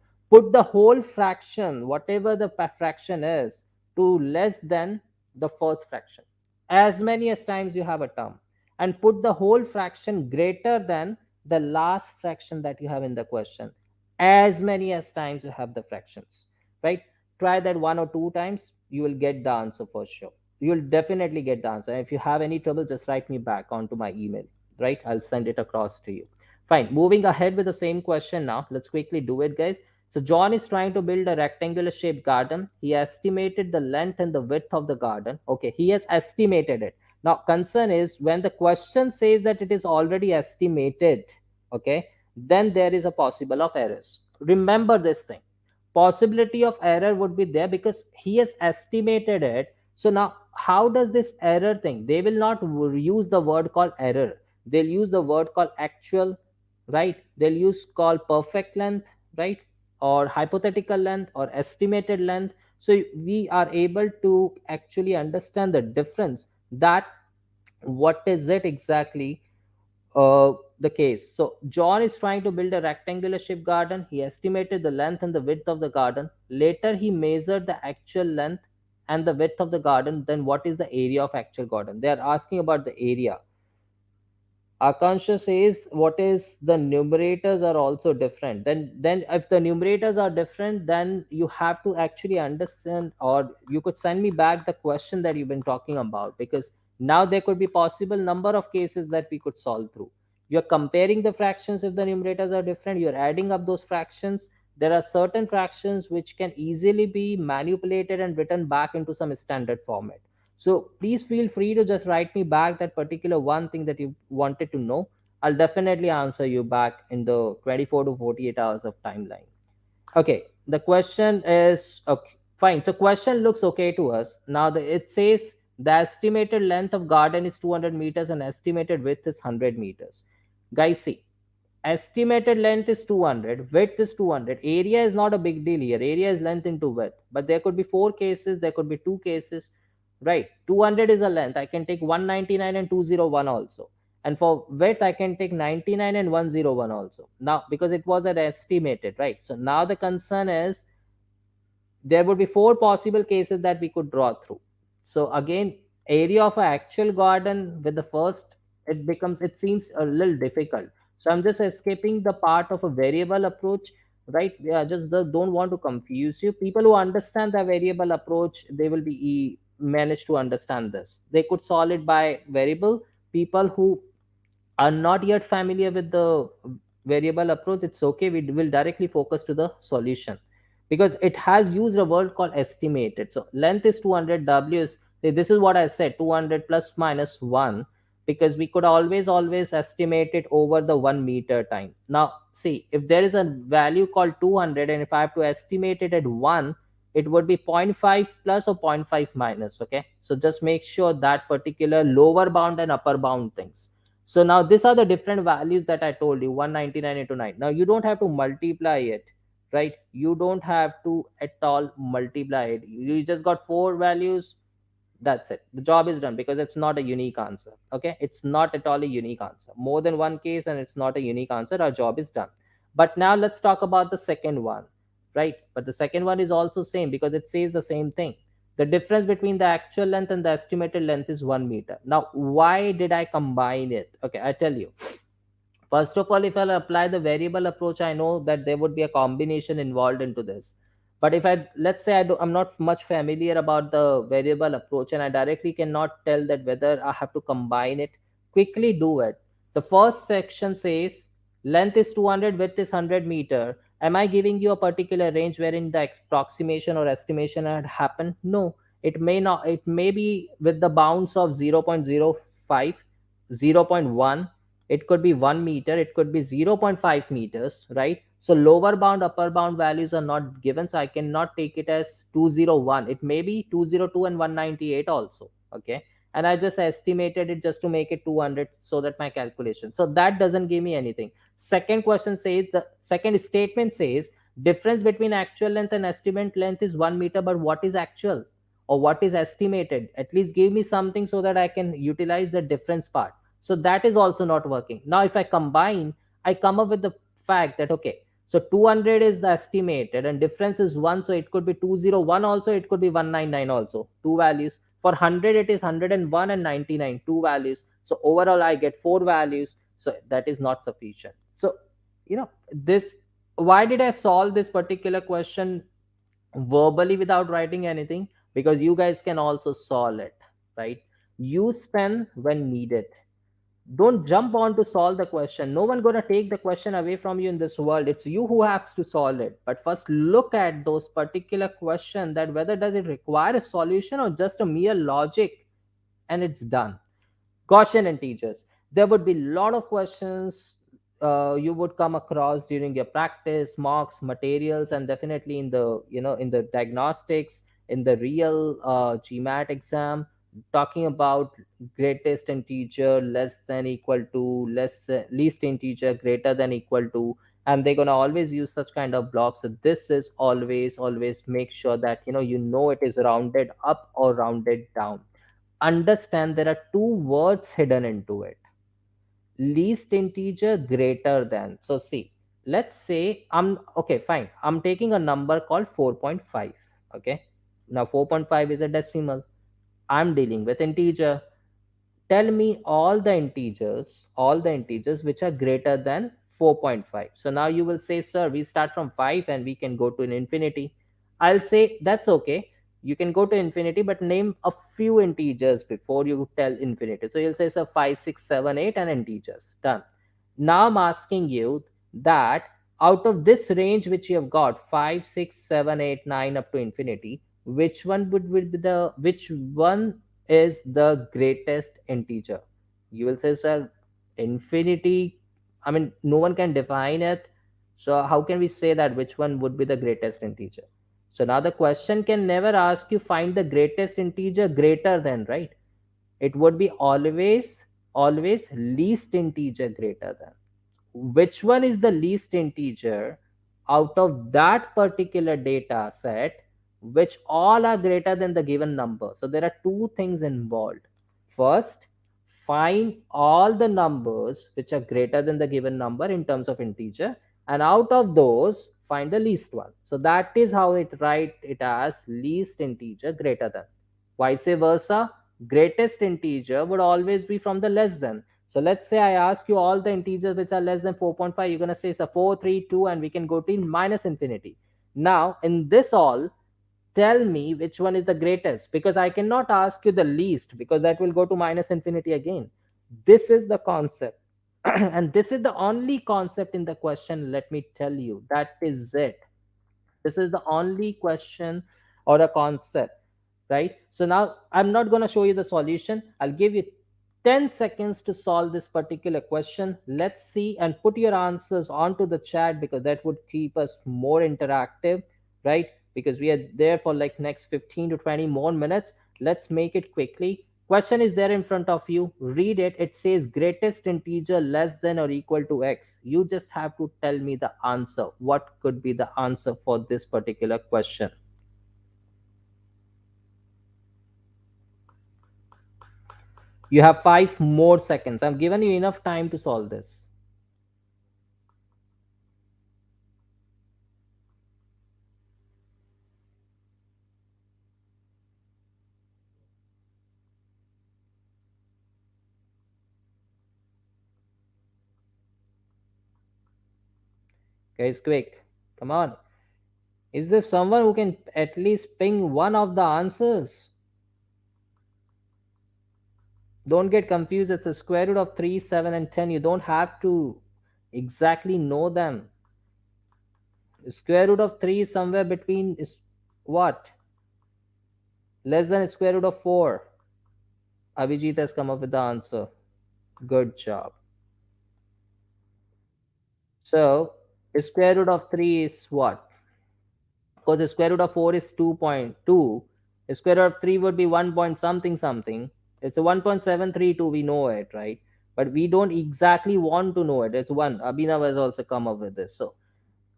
the whole fraction, whatever the fraction is, to less than the first fraction as many as times you have a term, and put the whole fraction greater than the last fraction that you have in the question as many as times you have the fractions, right? Try that 1 or 2 times, you will get the answer for sure. You will definitely get the answer. If you have any trouble, just write me back onto my email, right? I'll send it across to you. Fine, moving ahead with the same question now. Let's quickly do it, guys. So John is trying to build a rectangular shaped garden. He estimated the length and the width of the garden. Okay, he has estimated it. Now concern is, when the question says that it is already estimated, okay, then there is a possible of errors. Remember this thing: possibility of error would be there because he has estimated it. So now how does this error thing? They will not use the word called error, they'll use the word called actual, right? They'll use called perfect length, right? Or hypothetical length or estimated length. So we are able to actually understand the difference, that what is it exactly the case. So John is trying to build a rectangular shaped garden. He estimated the length and the width of the garden. Later he measured the actual length and the width of the garden. Then what is the area of actual garden? They are asking about the area. Akansha says, what is the numerators are also different. Then if the numerators are different, then you have to actually understand, or you could send me back the question that you've been talking about, because now there could be possible number of cases that we could solve through. You're comparing the fractions. If the numerators are different, you're adding up those fractions. There are certain fractions which can easily be manipulated and written back into some standard format. So please feel free to just write me back that particular one thing that you wanted to know. I'll definitely answer you back in the 24 to 48 hours of timeline. Okay, the question is okay, fine. So question looks okay to us. Now it says the estimated length of garden is 200 meters and estimated width is 100 meters. Guys, see, estimated length is 200, width is 200. Area is not a big deal here. Area is length into width. But there could be four cases, there could be two cases, right? 200 is a length. I can take 199 and 201 also. And for width, I can take 99 and 101 also. Now, because it was an estimated, right? So now the concern is there would be four possible cases that we could draw through. So again, area of an actual garden with the first, it seems a little difficult. So I'm just escaping the part of a variable approach, right? Yeah, just don't want to confuse you. People who understand the variable approach, they will be manage to understand this. They could solve it by variable. People who are not yet familiar with the variable approach, it's okay. We will directly focus to the solution because it has used a word called estimated. So length is 200, W is, this is what I said, 200 plus minus 1, because we could always estimate it over the 1 meter time. Now, see, if there is a value called 200 and if I have to estimate it at 1, it would be zero point 0.5 plus or zero point 0.5 minus. Okay, so just make sure that particular lower bound and upper bound things. So now these are the different values that I told you, 199 into 9. Now you don't have to multiply it, right? You don't have to at all multiply it. You just got four values. That's it. The job is done because it's not a unique answer. Okay. It's not at all a unique answer. More than one case and it's not a unique answer. Our job is done. But now let's talk about the second one, right? But the second one is also same because it says the same thing. The difference between the actual length and the estimated length is 1 meter. Now, why did I combine it? Okay, I tell you. First of all, if I'll apply the variable approach, I know that there would be a combination involved into this. But if I, let's say I'm not much familiar about the variable approach and I directly cannot tell that whether I have to combine it, quickly do it. The first section says length is 200, width is 100 meter. Am I giving you a particular range wherein the approximation or estimation had happened? No, it may not. It may be with the bounds of 0.05, 0.1, it could be 1 meter, it could be 0.5 meters, right? So lower bound, upper bound values are not given, so I cannot take it as 201. It may be 202 and 198 also. Okay, and I just estimated it just to make it 200 so that my calculation, so that doesn't give me anything. Second question says, the second statement says difference between actual length and estimate length is 1 meter, but what is actual or what is estimated? At least give me something so that I can utilize the difference part. So that is also not working. Now if I combine, I come up with the fact that okay, so 200 is the estimated and difference is 1, so it could be 201 also, it could be 199 also, two values. For 100 it is 101 and 99, two values. So overall I get four values, so that is not sufficient. So this, why did I solve this particular question verbally without writing anything? Because you guys can also solve it, right? Use pen when needed. Don't jump on to solve the question. No one gonna take the question away from you in this world. It's you who have to solve it. But first look at those particular question, that whether does it require a solution or just a mere logic, and it's done. Gaussian integers. There would be a lot of questions you would come across during your practice, mocks, materials, and definitely in the in the diagnostics, in the real GMAT exam, talking about greatest integer less than equal to least integer greater than equal to, and they're gonna always use such kind of blocks. So this is always make sure that it is rounded up or rounded down. Understand there are two words hidden into it: least integer, greater than. So see, let's say I'm okay, fine, I'm taking a number called 4.5. Okay, now 4.5 is a decimal. I'm dealing with integer. Tell me all the integers which are greater than 4.5. So now you will say, sir, we start from 5 and we can go to an infinity. I'll say that's okay, you can go to infinity, but name a few integers before you tell infinity. So you'll say, sir, 5, 6, 7, 8 and integers. Done. Now I'm asking you that out of this range which you have got, 5, 6, 7, 8, 9 up to infinity, which one would be the which one is the greatest integer? You will say, sir, infinity. I mean, no one can define it. So how can we say that which one would be the greatest integer? So now the question can never ask you find the greatest integer greater than, right? It would be always least integer greater than. which one is the least integer out of that particular data set, which all are greater than the given number. So there are two things involved. First, find all the numbers which are greater than the given number in terms of integer, and out of those, find the least one. So that is how it write it as least integer greater than. Vice versa, greatest integer would always be from the less than. So let's say I ask you all the integers which are less than 4.5, you're going to say it's a 4, 3, 2, and we can go to minus infinity. Now, in this all, tell me which one is the greatest, because I cannot ask you the least because that will go to minus infinity again. This is the concept. And this is the only concept in the question. Let me tell you, that is it. This is the only question or a concept, right? So now I'm not going to show you the solution. I'll give you 10 seconds to solve this particular question. Let's see, and put your answers onto the chat because that would keep us more interactive, right? Because we are there for like next 15 to 20 more minutes. Let's make it quickly. Question is there in front of you. Read it. It says greatest integer less than or equal to x. You just have to tell me the answer. What could be the answer for this particular question? You have 5 more seconds. I've given you enough time to solve this. Guys, quick. Come on. Is there someone who can at least ping one of the answers? Don't get confused. It's the square root of 3, 7, and 10. You don't have to exactly know them. Square root of 3 is somewhere between is what? Less than square root of 4. Abhijit has come up with the answer. Good job. So, square root of 3 is what? Because the square root of 4 is 2.2. The square root of 3 would be 1 point something something. It's a 1.732. We know it, right? But we don't exactly want to know it. It's 1. Abhinav has also come up with this. So,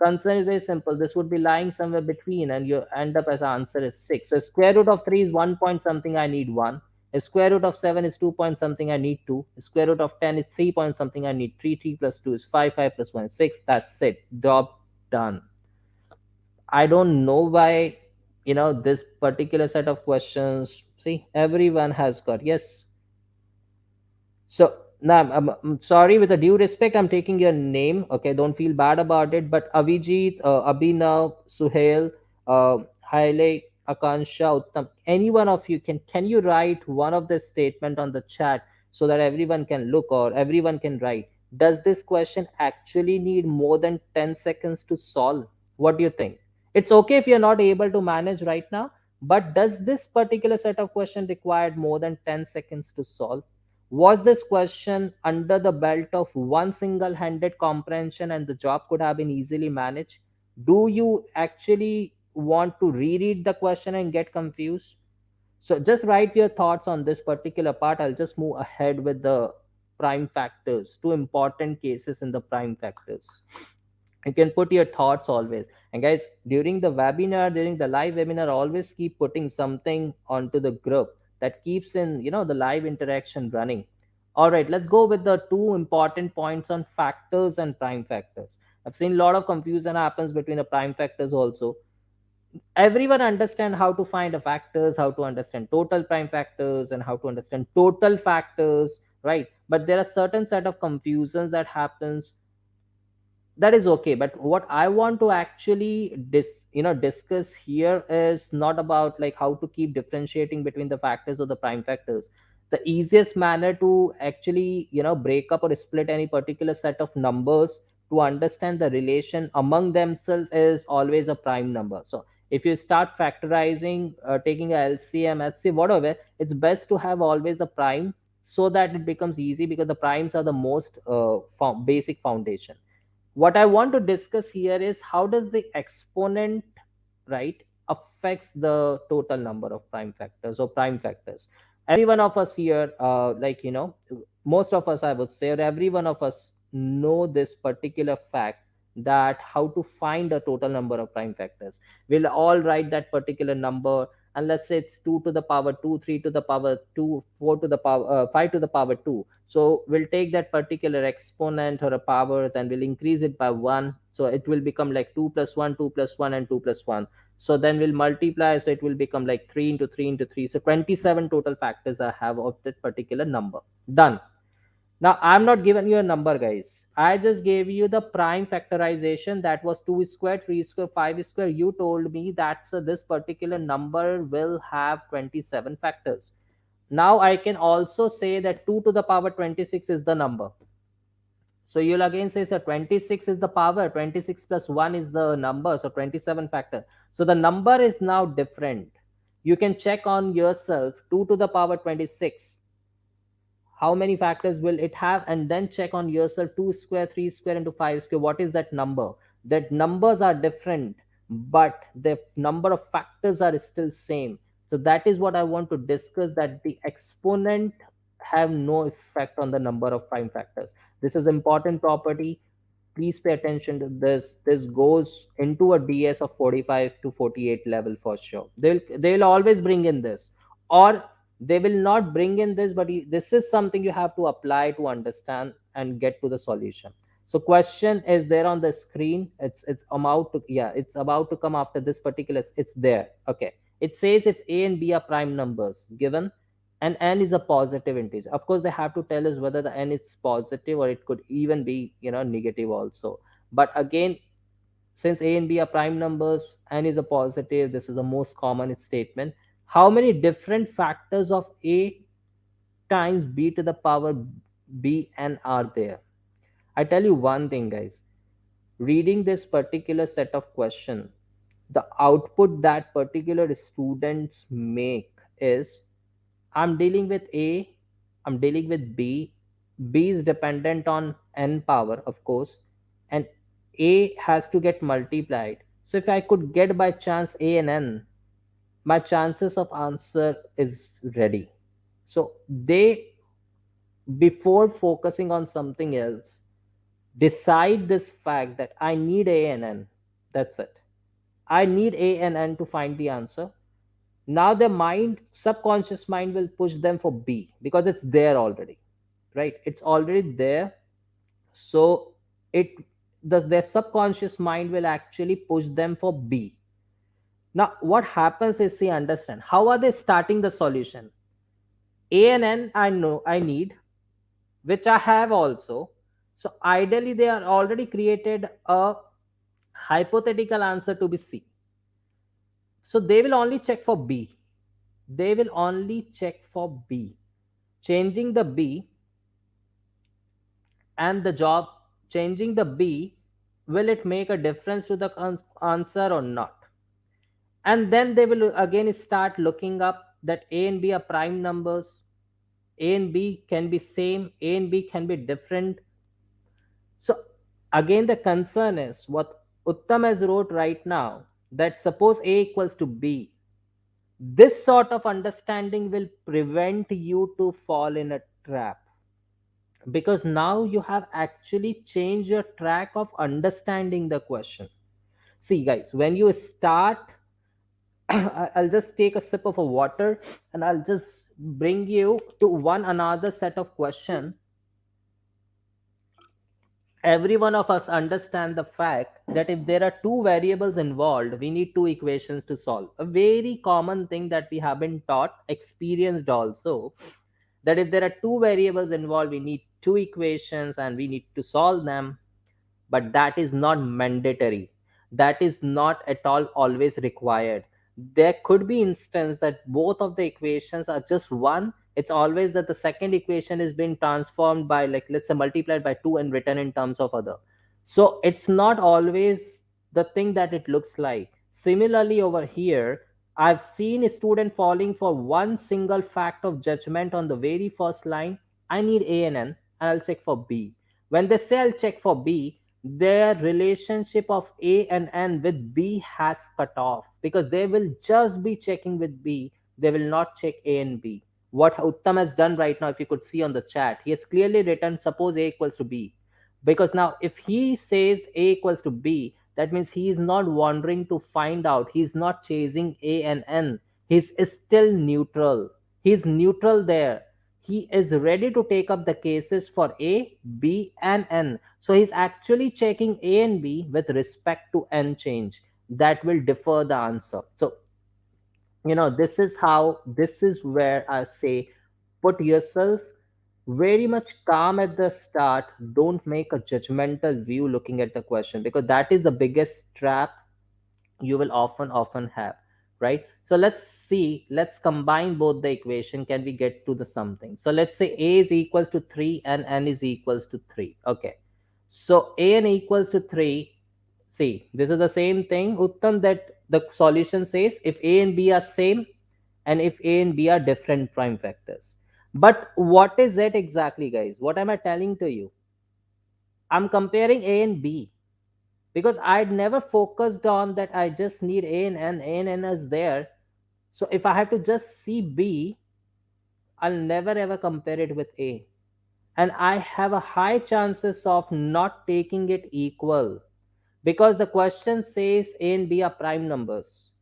concern is very simple. This would be lying somewhere between, and you end up as answer is 6. So, square root of 3 is 1 point something. I need 1. A square root of 7 is 2 point something. I need 2. A square root of 10 is 3 point something. I need 3. 3 plus 2 is 5. 5 plus 1 is 6. That's it. Job done. I don't know why, this particular set of questions. See, everyone has got yes. So now I'm sorry, with a due respect, I'm taking your name. Okay, don't feel bad about it. But Avijit, Abhinav, Suhail, Haile, Akansha, Uttam, any one of you can you write one of the statement on the chat so that everyone can look or everyone can write? Does this question actually need more than 10 seconds to solve? What do you think? It's okay if you're not able to manage right now, but does this particular set of question required more than 10 seconds to solve? Was this question under the belt of one single handed comprehension and the job could have been easily managed? Do you actually want to reread the question and get confused? So just write your thoughts on this particular part. I'll just move ahead with the prime factors, two important cases in the prime factors. You can put your thoughts always. And guys, during the webinar, during the live webinar, always keep putting something onto the group that keeps in, the live interaction running. All right, let's go with the two important points on factors and prime factors. I've seen a lot of confusion happens between the prime factors also. Everyone understand how to find the factors, how to understand total prime factors, and how to understand total factors, right? But there are certain set of confusions that happens. That is okay, but what I want to actually discuss here is not about like how to keep differentiating between the factors or the prime factors. The easiest manner to actually break up or split any particular set of numbers to understand the relation among themselves is always a prime number. So if you start factorizing, taking a LCM, HC, whatever, it's best to have always the prime so that it becomes easy, because the primes are the most basic foundation. What I want to discuss here is how does the exponent, right, affects the total number of prime factors or prime factors. Every one of us here, most of us, I would say, or every one of us know this particular fact, that how to find a total number of prime factors. We'll all write that particular number, and let's say it's 2 to the power 2, 3 to the power 2, 4 to the power 5 to the power 2. So we'll take that particular exponent or a power, then we'll increase it by 1, so it will become like 2 plus 1, 2 plus 1, and 2 plus 1. So then we'll multiply, so it will become like 3 into 3 into 3. So 27 total factors I have of that particular number. Done. Now I'm not giving you a number, guys. I just gave you the prime factorization, that was 2 square, 3 square, 5 square. You told me that this particular number will have 27 factors. Now I can also say that 2 to the power 26 is the number. So you'll again say, so 26 is the power, 26 plus 1 is the number, so 27 factor. So the number is now different. You can check on yourself, 2 to the power 26, how many factors will it have, and then check on yourself, 2 square, 3 square into 5 square, what is that number. That numbers are different, but the number of factors are still same. So that is what I want to discuss, that the exponent have no effect on the number of prime factors. This is important property. Please pay attention to this. This goes into a DS of 45 to 48 level for sure. They'll always bring in this, or they will not bring in this, but this is something you have to apply to understand and get to the solution. So question is there on the screen. It's about to, yeah, it's about to come after this particular. It's there. Okay. It says if a and b are prime numbers given, and n is a positive integer. Of course, they have to tell us whether the n is positive, or it could even be, negative also. But again, since a and b are prime numbers, n is a positive, this is the most common statement. How many different factors of a times b to the power bn are there? I tell you one thing, guys. Reading this particular set of question, the output that particular students make is, I'm dealing with A, I'm dealing with B. B is dependent on n power, of course, and A has to get multiplied. So if I could get by chance A and N, my chances of answer is ready. So they, before focusing on something else, decide this fact that I need A and N. That's it. I need A and N to find the answer. Now the mind, subconscious mind, will push them for B because it's there already, right? It's already there. So it their subconscious mind will actually push them for B. Now what happens is, see, understand how are they starting the solution. A and N I know I need, which I have also. So ideally they are already created a hypothetical answer to be C. So they will only check for B. They will only check for B. Changing the B and the job, changing the B, will it make a difference to the answer or not? And then they will again start looking up that A and B are prime numbers. A and B can be same, A and B can be different. So again, the concern is what Uttam has wrote right now, that suppose A equals to B. This sort of understanding will prevent you to fall in a trap, because now you have actually changed your track of understanding the question. See, guys, when you start, I'll just take a sip of a water and I'll just bring you to one another set of question. Every one of us understand the fact that if there are two variables involved, we need two equations to solve. A very common thing that we have been taught, experienced also, that if there are two variables involved, we need two equations and we need to solve them. But that is not mandatory. That is not at all always required. There could be instance that both of the equations are just one. It's always that the second equation is being transformed by, like, let's say multiplied by 2 and written in terms of other. So it's not always the thing that it looks like. Similarly over here, I've seen a student falling for one single fact of judgment on the very first line. I need A and N, and I'll check for B. When they say I'll check for B, their relationship of A and N with B has cut off, because they will just be checking with B. They will not check A and B. What Uttam has done right now, if you could see on the chat, he has clearly written suppose A equals to B. Because now if he says a equals to b, that means he is not wandering to find out, he's not chasing a and n, he's still neutral, he's neutral there. He is ready to take up the cases for a, b and n. So he's actually checking a and b with respect to n change that will differ the answer. So this is how, this is where I say, put yourself very much calm at the start. Don't make a judgmental view looking at the question, because that is the biggest trap you will often have, right? So let's see, let's combine both the equation, can we get to the something? So let's say a is equals to 3 and n is equals to 3. Okay, so a n equals to 3. See, this is the same thing, Uttam, that the solution says if a and b are same, and if a and b are different prime factors. But what is it exactly, guys? What am I telling to you? I'm comparing a and b, because I'd never focused on that I just need a and n, a and n is there. So if I have to just see b, I'll never ever compare it with a, and I have a high chances of not taking it equal, because the question says a and b are prime numbers,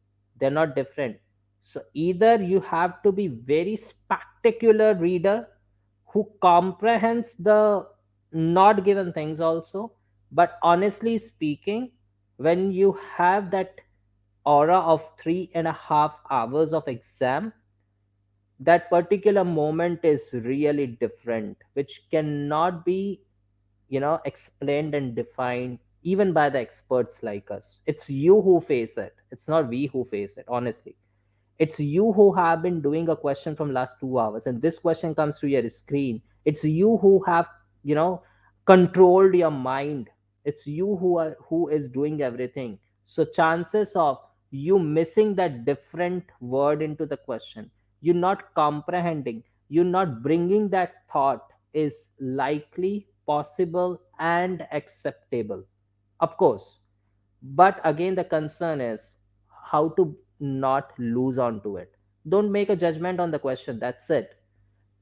they're not different. So either you have to be very spectacular reader who comprehends the not given things also. But honestly speaking, when you have that aura of 3.5 hours of exam, that particular moment is really different, which cannot be explained and defined even by the experts like us. It's you who face it, it's not we who face it, honestly. It's you who have been doing a question from last 2 hours, and this question comes to your screen. It's you who have you know controlled your mind. It's you who is doing everything. So chances of you missing that different word into the question, you're not comprehending, you're not bringing that thought, is likely possible and acceptable, of course. But again, the concern is how to not lose onto it. Don't make a judgment on the question, that's it.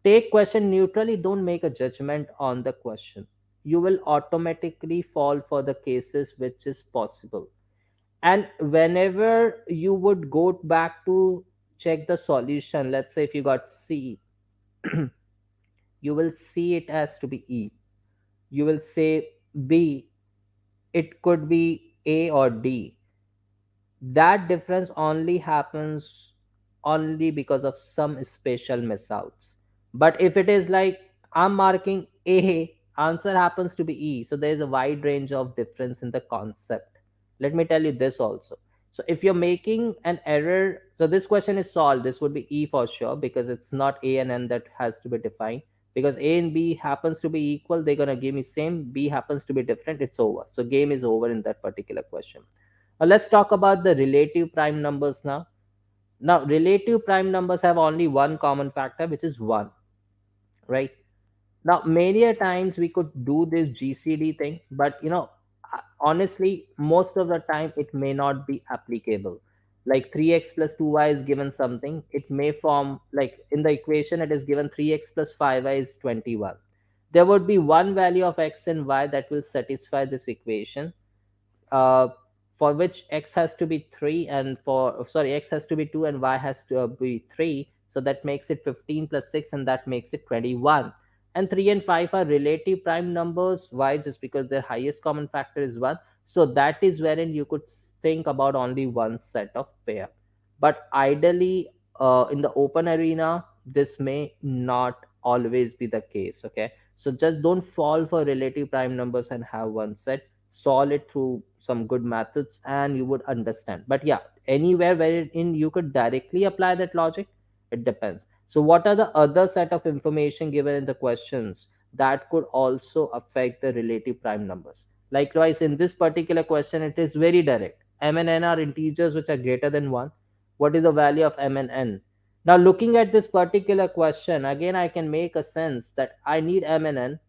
Take question neutrally, don't make a judgment on the question. You will automatically fall for the cases which is possible. And whenever you would go back to check the solution, let's say if you got c, you will see it as to be e. You will say b, it could be a or d. That difference only happens only because of some special misouts. But if it is like I'm marking a, answer happens to be e, so there is a wide range of difference in the concept. Let me tell you this also. So if you're making an error, so this question is solved, this would be e for sure, because it's not a and n that has to be defined. Because a and b happens to be equal, they're gonna give me same. B happens to be different, it's over. So game is over in that particular question. Let's talk about the relative prime numbers now. Now, relative prime numbers have only one common factor, which is 1, right? Now, many a times we could do this GCD thing, but honestly, most of the time it may not be applicable. Like 3x plus 2y is given something, it may form, like in the equation, it is given 3x plus 5y is 21. There would be one value of x and y that will satisfy this equation, uh, for which x has to be 3, and for, sorry, x has to be 2 and y has to be 3. So that makes it 15 plus 6, and that makes it 21. And 3 and 5 are relative prime numbers. Why? Just because their highest common factor is 1. So that is wherein you could think about only one set of pair. But ideally, in the open arena, this may not always be the case. Okay, so just don't fall for relative prime numbers and have one set. Solve it through some good methods and you would understand. But yeah, anywhere wherein you could directly apply that logic, it depends. So what are the other set of information given in the questions that could also affect the relative prime numbers? Likewise, in this particular question, it is very direct. M and n are integers which are greater than 1. What is the value of m and n? Now looking at this particular question, again I can make a sense that I need m and n.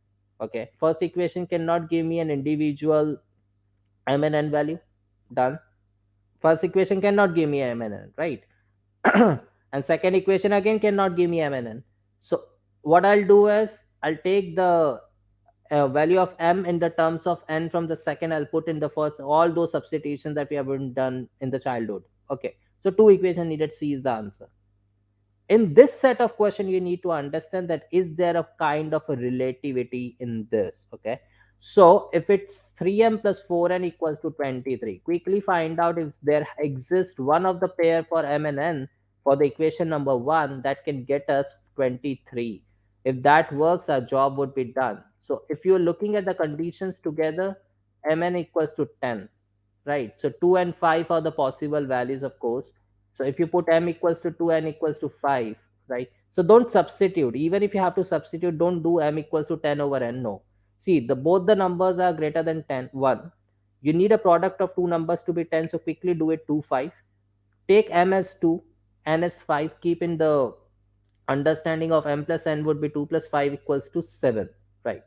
Okay, first equation cannot give me an individual m and n value. Done. First equation cannot give me m and n, right? And second equation again cannot give me m and n. So what I'll do is I'll take the value of m in the terms of n from the second, I'll put in the first, all those substitutions that we haven't done in the childhood. Okay, so two equation needed, c is the answer. In this set of question, you need to understand that is there a kind of a relativity in this. Okay, so if it's 3m plus 4n equals to 23, quickly find out if there exists one of the pair for m and n for the equation number 1 that can get us 23. If that works, our job would be done. So if you're looking at the conditions together, mn equals to 10, right? So 2 and 5 are the possible values, of course. So if you put m equals to 2, n equals to 5, right? So don't substitute. Even if you have to substitute, don't do m equals to 10 over n. No. See, both the numbers are greater than 10, 1. You need a product of two numbers to be 10, so quickly do it 2, 5. Take m as 2, n as 5. Keep in the understanding of m plus n would be 2 plus 5 equals to 7, right?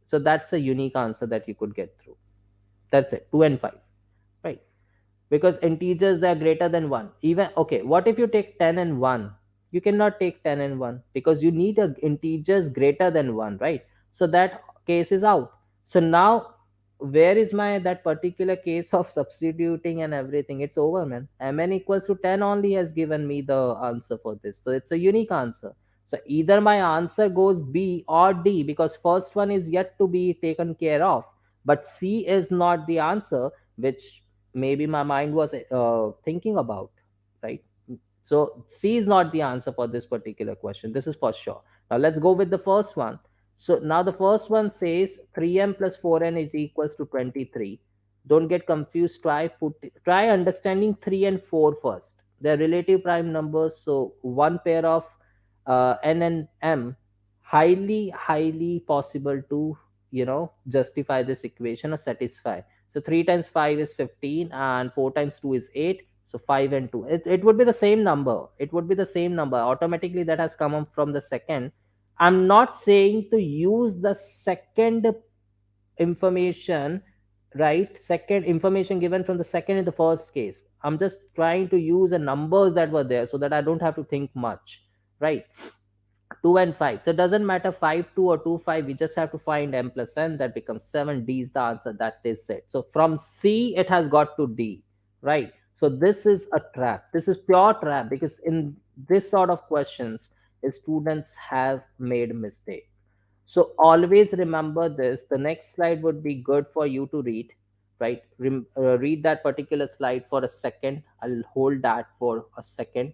So that's a unique answer that you could get through. That's it, 2 and 5, right? Because integers, they are greater than 1. Even okay, what if you take 10 and 1? You cannot take 10 and 1 because you need a integers greater than 1, right? So that case is out. So now where is my that particular case of substituting and everything? It's over, man. Mn equals to 10 only has given me the answer for this, so it's a unique answer. So either my answer goes b or d, because first one is yet to be taken care of, but c is not the answer, which maybe my mind was thinking about, right? So c is not the answer for this particular question, this is for sure. Now let's go with the first one. So now the first one says 3m plus 4n is equals to 23. Don't get confused. Try understanding 3 and 4 first. They're relative prime numbers, so one pair of n and m, highly possible to justify this equation or satisfy. So 3 times 5 is 15 and 4 times 2 is 8. So 5 and 2. It would be the same number. It would be the same number. Automatically that has come up from the second. I'm not saying to use the second information, right? Second information given from the second in the first case. I'm just trying to use the numbers that were there so that I don't have to think much, right? 2 and 5. So it doesn't matter 5, 2 or 2, 5. We just have to find m plus n. That becomes 7. D is the answer. That is it. So from C, it has got to D, right? So this is a trap. This is pure trap, because in this sort of questions, students have made mistake. So always remember this. The next slide would be good for you to read, right? Read that particular slide for a second. I'll hold that for a second.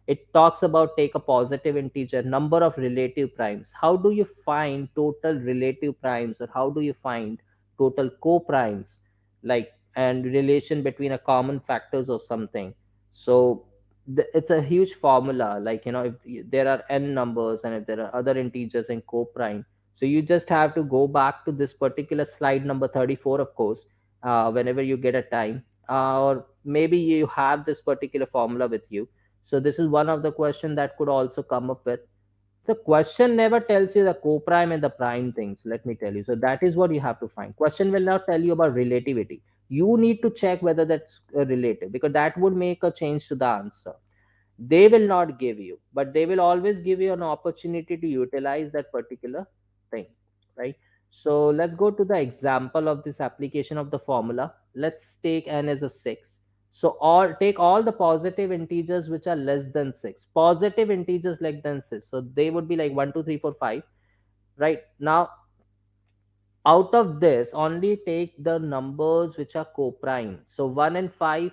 It talks about take a positive integer, number of relative primes. How do you find total relative primes, or how do you find total co-primes, like, and relation between a common factors or something? So it's a huge formula. Like, if there are n numbers and if there are other integers in co-prime, so you just have to go back to this particular slide number 34, of course, whenever you get a time, or maybe you have this particular formula with you. So this is one of the question that could also come up with. The question never tells you the co-prime and the prime things, let me tell you. So that is what you have to find. Question will not tell you about relativity. You need to check whether that's relative, because that would make a change to the answer. They will not give you, but they will always give you an opportunity to utilize that particular thing, right? So let's go to the example of this application of the formula. Let's take n as a 6. So all the positive integers which are less than 6, positive integers less than 6, so they would be like 1 2 3 4 5, right? Now out of this, only take the numbers which are coprime. So 1 and 5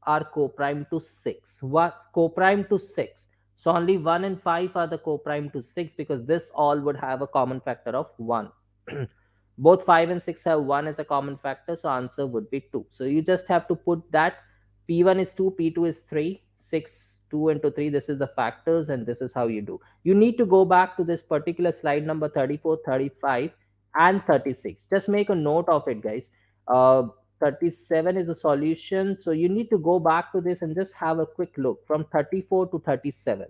are coprime to 6. What coprime to 6? So only 1 and 5 are the coprime to 6, because this all would have a common factor of 1. Both 5 and 6 have 1 as a common factor, so answer would be 2. So you just have to put that p1 is 2, p2 is 3, 6, 2 into 3. This is the factors, and this is how you do. You need to go back to this particular slide number 34, 35 and 36. Just make a note of it, guys. 37 is the solution, so you need to go back to this and just have a quick look from 34 to 37.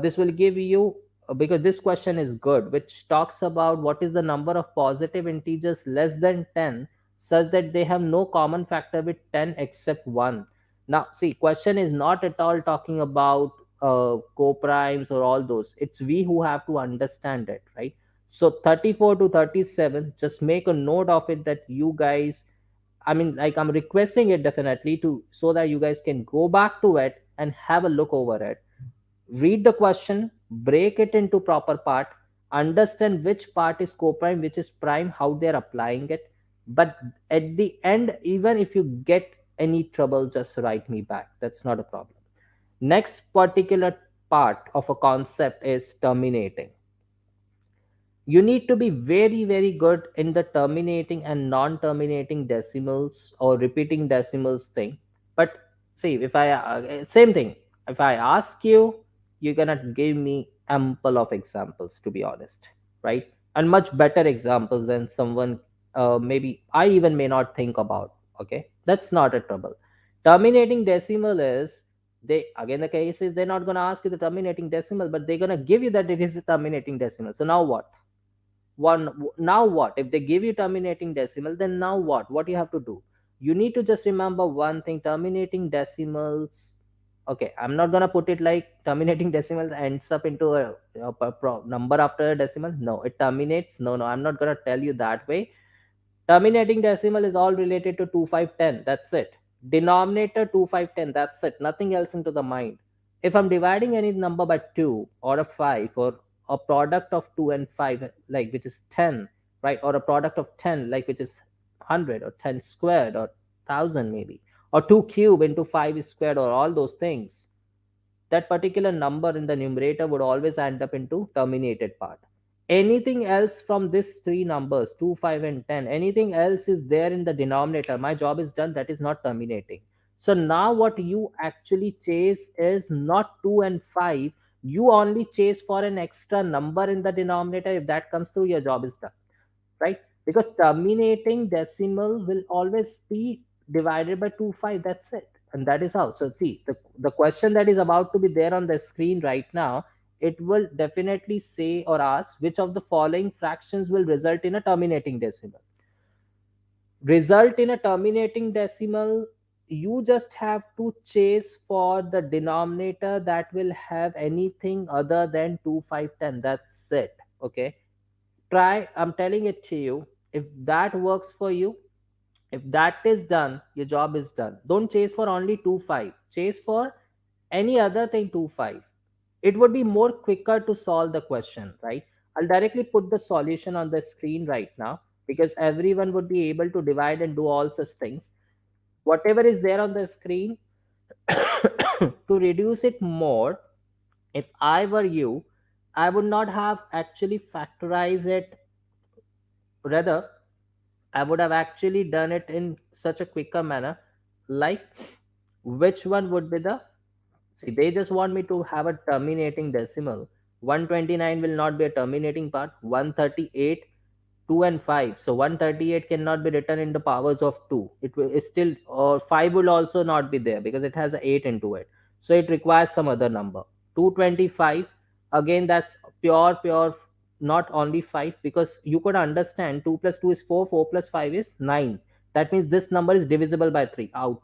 This will give you, because this question is good, which talks about what is the number of positive integers less than 10 such that they have no common factor with 10 except 1. Now see, question is not at all talking about co-primes or all those. It's we who have to understand it, right? So 34 to 37, just make a note of it that you guys, I mean, like I'm requesting it definitely to so that you guys can go back to it and have a look over it, read the question, break it into proper part, understand which part is co-prime, which is prime, how they're applying it. But at the end, even if you get any trouble, just write me back. That's not a problem. Next particular part of a concept is terminating. You need to be very very good in the terminating and non-terminating decimals or repeating decimals thing. But see, if I same thing, if I ask you, you're gonna give me ample of examples, to be honest, right? And much better examples than someone maybe I even may not think about. Okay, that's not a trouble. Terminating decimal is, they again, the case is they're not going to ask you the terminating decimal, but they're going to give you that it is a terminating decimal. So now what? Now what if they give you terminating decimal? Then now what you have to do? You need to just remember one thing: terminating decimals. Okay, I'm not gonna put it like terminating decimals ends up into a number after a decimal. No, it terminates. No, I'm not gonna tell you that way. Terminating decimal is all related to 2, 5, 10. That's it. Denominator 2, 5, 10. That's it. Nothing else into the mind. If I'm dividing any number by 2 or a 5 or a product of 2 and 5, like which is 10, right? Or a product of 10, like which is 100 or 10 squared or 1000 maybe. Or 2 cube into 5 is squared or all those things, that particular number in the numerator would always end up into terminated part. Anything else from these three numbers, 2, 5, and 10, anything else is there in the denominator, my job is done, that is not terminating. So now what you actually chase is not 2 and 5, you only chase for an extra number in the denominator. If that comes through, your job is done, right? Because terminating decimal will always be divided by 2 5. That's it. And that is how. So see, the question that is about to be there on the screen right now, it will definitely say or ask which of the following fractions will result in a terminating decimal. Result in a terminating decimal, you just have to chase for the denominator that will have anything other than 2 5 10. That's it. Okay, try, I'm telling it to you. If that works for you, if that is done, your job is done. Don't chase for only 2 5, chase for any other thing 2 5. It would be more quicker to solve the question, right? I'll directly put the solution on the screen right now, because everyone would be able to divide and do all such things. Whatever is there on the screen, to reduce it more, if I were you, I would not have actually factorized it. Rather, I would have actually done it in such a quicker manner. Like, which one would be the, see, they just want me to have a terminating decimal. 129 will not be a terminating part. 138, 2 and 5. So 138 cannot be written in the powers of 2. It will it's still, or 5 will also not be there because it has an 8 into it. So it requires some other number. 225, again, that's pure, not only 5, because you could understand 2 plus 2 is 4, 4 plus 5 is 9. That means this number is divisible by 3. Out.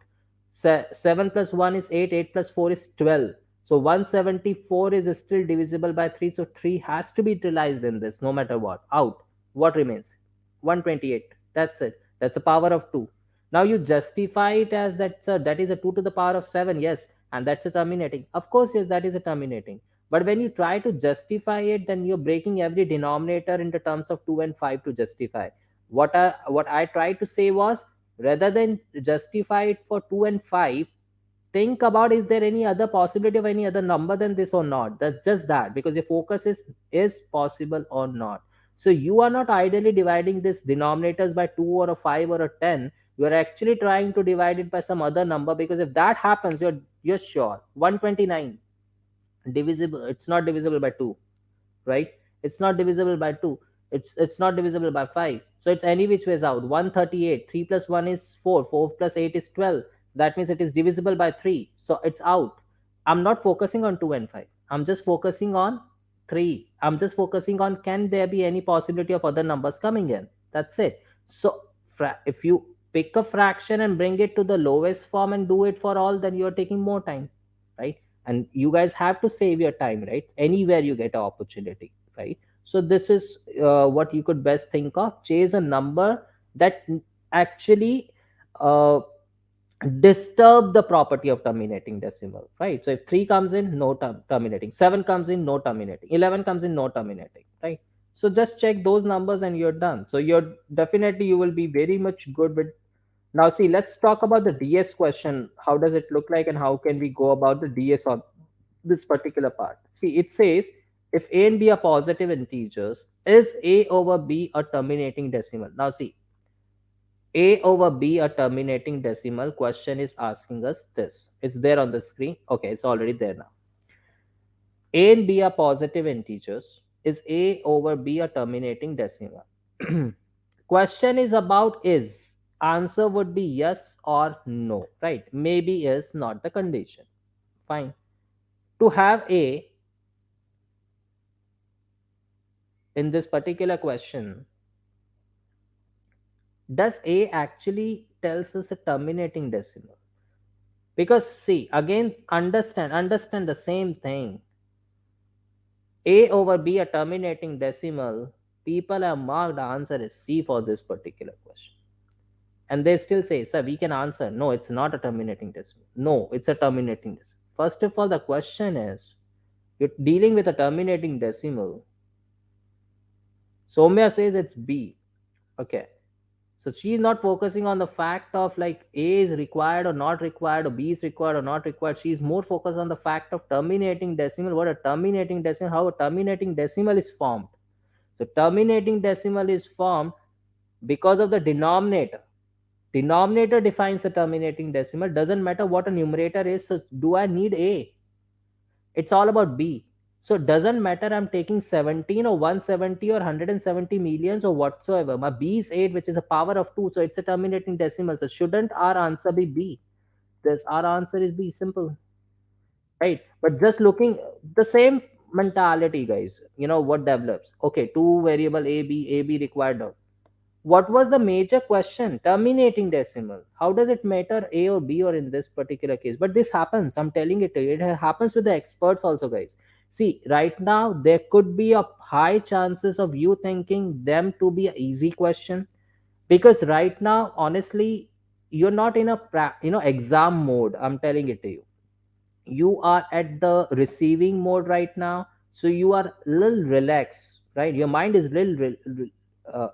7 plus 1 is 8, 8 plus 4 is 12. So 174 is still divisible by 3. So 3 has to be utilized in this no matter what. Out. What remains? 128. That's it. That's the power of 2. Now you justify it as that is a 2 to the power of 7. Yes. And that's a terminating. Of course, yes, that is a terminating. But when you try to justify it, then you're breaking every denominator into terms of 2 and 5 to justify. What I tried to say was, rather than justify it for 2 and 5, think about, is there any other possibility of any other number than this or not? That's just that, because your focus is possible or not. So you are not ideally dividing this denominators by 2 or a 5 or a 10. You are actually trying to divide it by some other number, because if that happens, you're sure 129 divisible, it's not divisible by 2, right? It's not divisible by 2. It's not divisible by 5. So it's any which ways out. 138, 3 plus 1 is 4, 4 plus 8 is 12. That means it is divisible by 3. So it's out. I'm not focusing on 2 and 5. I'm just focusing on 3. I'm just focusing on, can there be any possibility of other numbers coming in? That's it. So if you pick a fraction and bring it to the lowest form and do it for all, then you're taking more time, right? and you guys have to save your time, right? Anywhere you get an opportunity, right? So this is what you could best think of: chase a number that actually uh, disturb the property of terminating decimal, right? So if 3 comes in, no terminating; 7 comes in, no terminating; 11 comes in, no terminating, right? So just check those numbers and you're done. So you're definitely, you will be very much good with. Now see, let's talk about the DS question. How does it look like and how can we go about the DS on this particular part? See, it says if a and b are positive integers, is a over b a terminating decimal? Now see, a over b a terminating decimal, question is asking us this. It's there on the screen. Okay, it's already there now. A and b are positive integers. Is a over b a terminating decimal? Question is about is. Answer would be yes or no, right? Maybe is not the condition. Fine. To have a in this particular question, does a actually tells us a terminating decimal? Because see, again, understand the same thing. A over b a terminating decimal, people have marked the answer as C for this particular question. And they still say, sir, we can answer. No, it's not a terminating decimal. No, it's a terminating decimal. First of all, the question is, you're dealing with a terminating decimal. Somya says it's B. Okay. So she's not focusing on the fact of like A is required or not required, or B is required or not required. She's more focused on the fact of terminating decimal, what a terminating decimal, how a terminating decimal is formed. So terminating decimal is formed because of the denominator. Denominator defines the terminating decimal. Doesn't matter what a numerator is. So do I need A? It's all about B. So it doesn't matter I'm taking 17 or 170 or 170 millions or whatsoever. My B is 8, which is a power of 2. So it's a terminating decimal. So shouldn't our answer be B? This our answer is B. Simple. Right? But just looking the same mentality, guys. You know what develops? Okay, two variable A B required. What was the major question? Terminating decimal. How does it matter A or B or in this particular case? But this happens. I'm telling it to you. It happens with the experts also, guys. See, right now there could be a high chances of you thinking them to be an easy question, because right now, honestly, you're not in a exam mode. I'm telling it to you. You are at the receiving mode right now, so you are a little relaxed, right? Your mind is little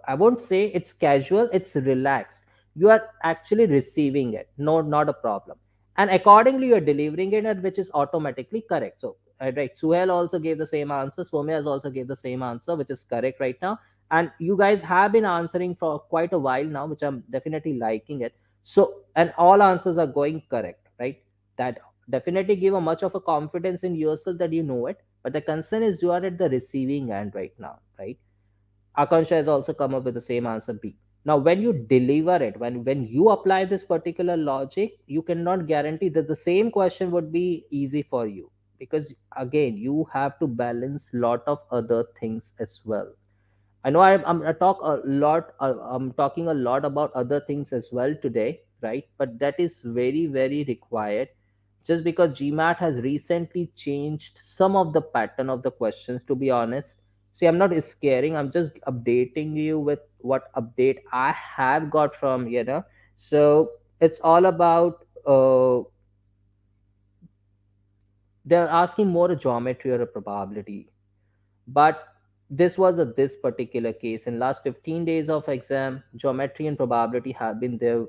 I won't say it's casual, it's relaxed. You are actually receiving it, no, not a problem. And accordingly you are delivering it, which is automatically correct. So right, Suhail also gave the same answer, Somya has also gave the same answer, which is correct right now. And you guys have been answering for quite a while now, which I'm definitely liking it. So, and all answers are going correct, right? That definitely give a much of a confidence in yourself that you know it. But the concern is you are at the receiving end right now, right? Akansha has also come up with the same answer, B. Now when you deliver it, when you apply this particular logic, you cannot guarantee that the same question would be easy for you, because again you have to balance lot of other things as well. I know I talk a lot. I'm talking a lot about other things as well today, right? But that is very, very required, just because GMAT has recently changed some of the pattern of the questions. To be honest, see, I'm not scaring. I'm just updating you with what update I have got from. So it's all about. They're asking more a geometry or a probability, but this was this particular case. In last 15 days of exam, geometry and probability have been their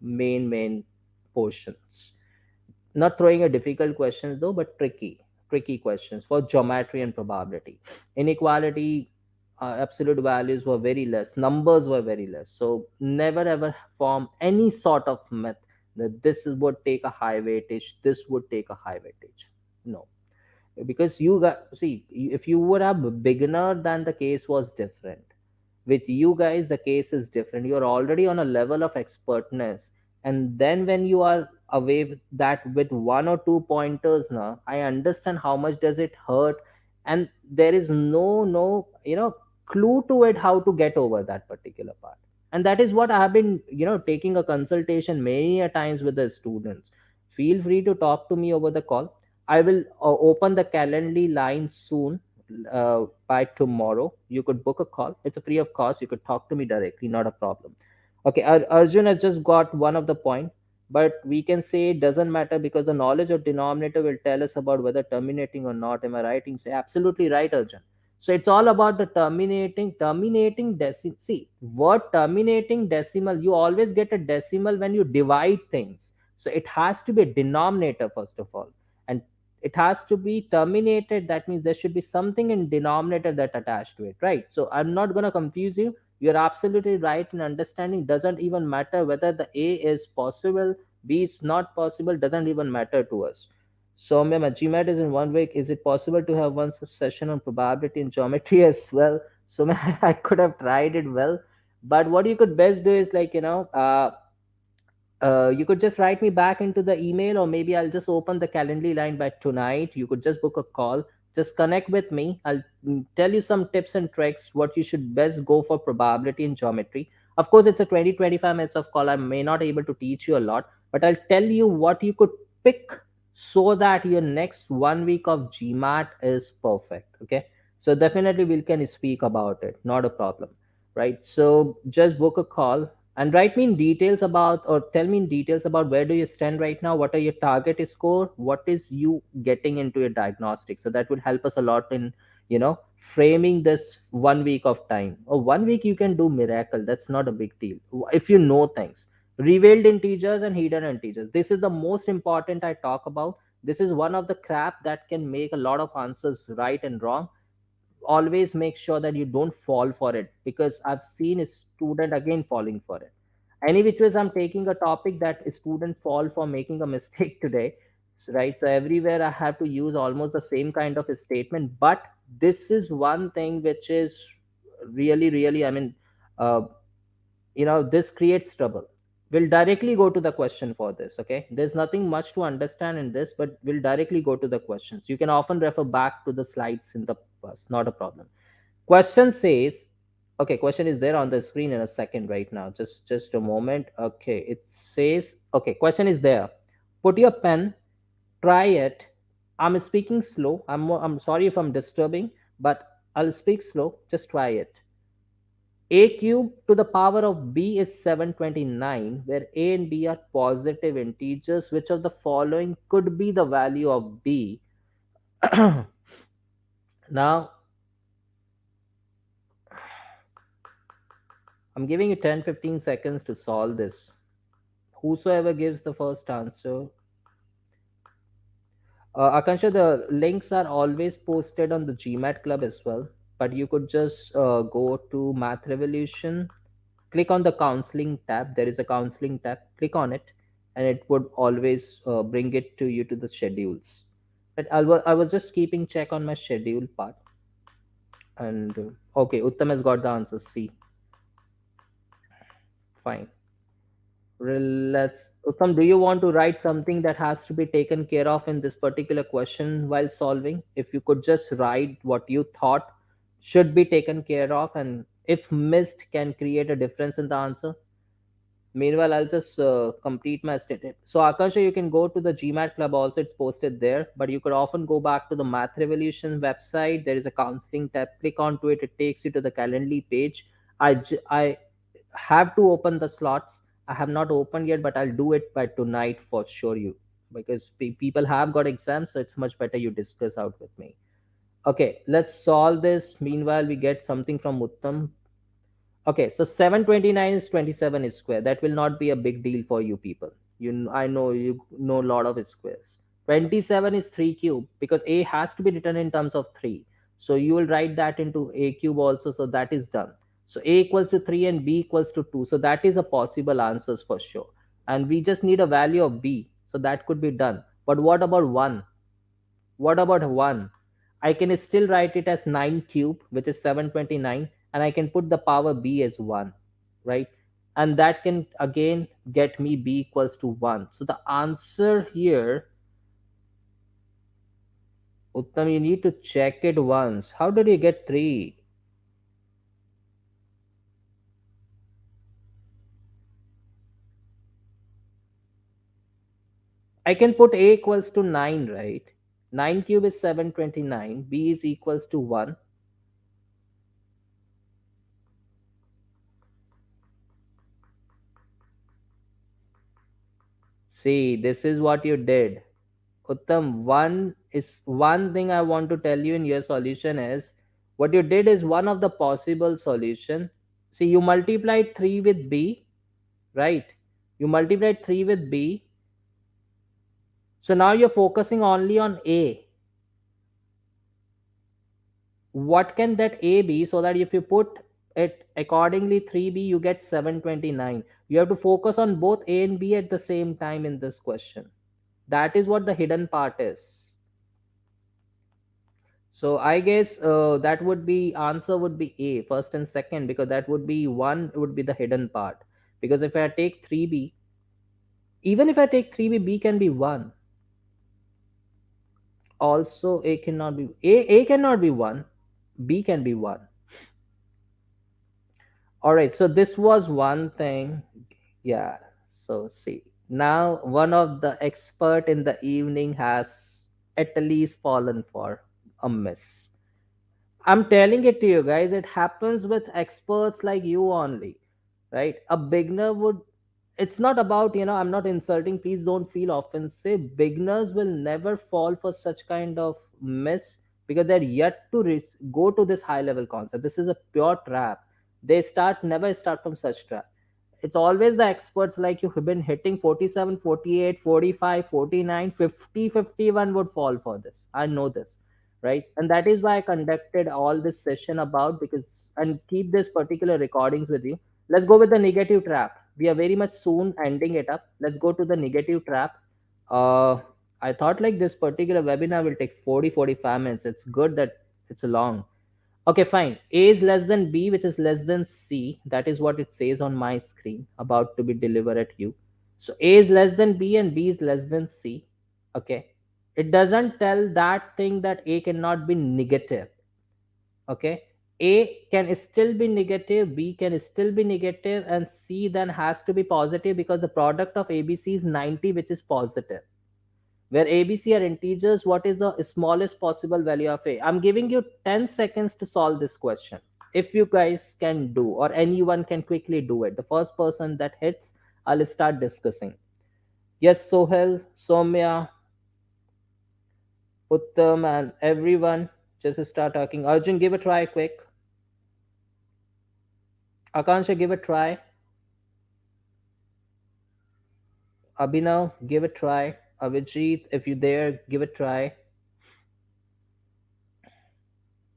main portions. Not throwing a difficult questions though, but tricky questions for geometry and probability. Inequality, absolute values were very less, numbers were very less, so never ever form any sort of myth that would take a high weightage, this would take a high weightage. No, because you got, see, if you would have a beginner, then the case was different. With you guys the case is different. You're already on a level of expertness, and then when you are away with that with one or two pointers, now I understand how much does it hurt, and there is no clue to it how to get over that particular part. And that is what I have been taking a consultation many a times with the students. Feel free to talk to me over the call. I will open the Calendly line soon. By tomorrow, you could book a call. It's a free of cost. You could talk to me directly, not a problem. Okay, Arjun has just got one of the point, but we can say it doesn't matter because the knowledge of denominator will tell us about whether terminating or not. Am I right in say absolutely right, Arjun? So it's all about the terminating decimal. See, word terminating decimal, you always get a decimal when you divide things. So it has to be a denominator first of all, and it has to be terminated. That means there should be something in denominator that attached to it, right? So I'm not going to confuse you. You're absolutely right in understanding. Doesn't even matter whether the A is possible, B is not possible, doesn't even matter to us. So, ma'am, GMAT is in 1 week. Is it possible to have one session on probability and geometry as well? So, ma'am, I could have tried it well, but what you could best do is like, you could just write me back into the email, or maybe I'll just open the Calendly line by tonight. You could just book a call, just connect with me. I'll tell you some tips and tricks what you should best go for probability and geometry. Of course, it's a 20-25 minutes of call. I may not able to teach you a lot, but I'll tell you what you could pick so that your next 1 week of GMAT is perfect. Okay, so definitely we can speak about it, not a problem, right? So just book a call and write me in details about, or tell me in details about, where do you stand right now, what are your target score, what is you getting into your diagnostic. So that would help us a lot in framing this 1 week of time. Or 1 week you can do miracle, that's not a big deal if you know things. Revealed integers and hidden integers, this is the most important I talk about. This is one of the crap that can make a lot of answers right and wrong. Always make sure that you don't fall for it, because I've seen a student again falling for it. Any which ways, I'm taking a topic that a student fall for making a mistake today, right? So everywhere I have to use almost the same kind of a statement, but this is one thing which is really, really, uh, this creates trouble. We'll directly go to the question for this. Okay, there's nothing much to understand in this, but we'll directly go to the questions. You can often refer back to the slides in the past, not a problem. Question says, okay, question is there on the screen in a second right now, just a moment. Okay, it says, okay, question is there. Put your pen, try it. I'm speaking slow. I'm sorry if I'm disturbing, but I'll speak slow. Just try it. A cube to the power of b is 729, where a and b are positive integers. Which of the following could be the value of b? Now, I'm giving you 10-15 seconds to solve this. Whosoever gives the first answer. Akansha, the links are always posted on the GMAT Club as well, but you could just go to Math Revolution, click on the counseling tab. There is a counseling tab, click on it, and it would always bring it to you to the schedules. But I was just keeping check on my schedule part. And okay, Uttam has got the answer C. Fine. Let's, Uttam, do you want to write something that has to be taken care of in this particular question while solving? If you could just write what you thought should be taken care of, and if missed, can create a difference in the answer. Meanwhile, I'll just complete my statement. So, Akasha, you can go to the GMAT Club also, it's posted there, but you could often go back to the Math Revolution website. There is a counseling tab, click onto it, it takes you to the Calendly page. I have to open the slots. I have not opened yet, but I'll do it by tonight for sure. You, because people have got exams, so it's much better you discuss out with me. Okay, let's solve this. Meanwhile, we get something from Uttam. Okay, so 729 is 27 is square. That will not be a big deal for you people. I know you know a lot of its squares. 27 is 3 cube, because a has to be written in terms of 3. So you will write that into a cube also. So that is done. So a equals to 3 and b equals to 2. So that is a possible answers for sure. And we just need a value of b. So that could be done. But what about 1? What about 1? I can still write it as 9 cube, which is 729, and I can put the power b as 1, right? And that can again get me b equals to 1. So the answer here, Uttam, you need to check it once. How did you get 3? I can put a equals to 9, right? 9 cube is 729. B is equals to 1. See, this is what you did. Uttam, one thing I want to tell you in your solution is what you did is one of the possible solution. See, you multiplied 3 with B, right? You multiplied 3 with B. So now you're focusing only on A. What can that A be, so that if you put it accordingly 3B, you get 729. You have to focus on both A and B at the same time in this question. That is what the hidden part is. So I guess that would be answer would be A first and second, because that would be one would be the hidden part. Because if I take 3B, even if I take 3B, B can be 1. Also A cannot be A cannot be 1. B can be 1. All right, so this was one thing. Yeah. So see, now one of the expert in the evening has at least fallen for a miss. I'm telling it to you guys, it happens with experts like you only, right? A beginner would, it's not about, I'm not insulting, please don't feel offensive. Beginners will never fall for such kind of miss, because they're yet to go to this high level concept. This is a pure trap. They never start from such trap. It's always the experts like you who've been hitting 47, 48, 45, 49, 50, 51 would fall for this. I know this, right? And that is why I conducted all this session about, because, and keep this particular recordings with you. Let's go with the negative trap. We are very much soon ending it up. Let's go to the negative trap. uh I thought like this particular webinar will take 40-45 minutes. It's good that it's long. Okay, fine. A is less than B, which is less than C. That is what it says on my screen, about to be delivered at you. So A is less than B and B is less than C. Okay. It doesn't tell that thing that A cannot be negative. Okay. A can still be negative, B can still be negative, and C then has to be positive, because the product of ABC is 90, which is positive. Where ABC are integers, what is the smallest possible value of A? I'm giving you 10 seconds to solve this question. If you guys can do, or anyone can quickly do it, the first person that hits, I'll start discussing. Yes, Sohel, Somya, Uttam, and everyone, just start talking. Arjun, give a try quick. Akansha, give a try. Abhinav, give a try. Avijit, if you there, give a try.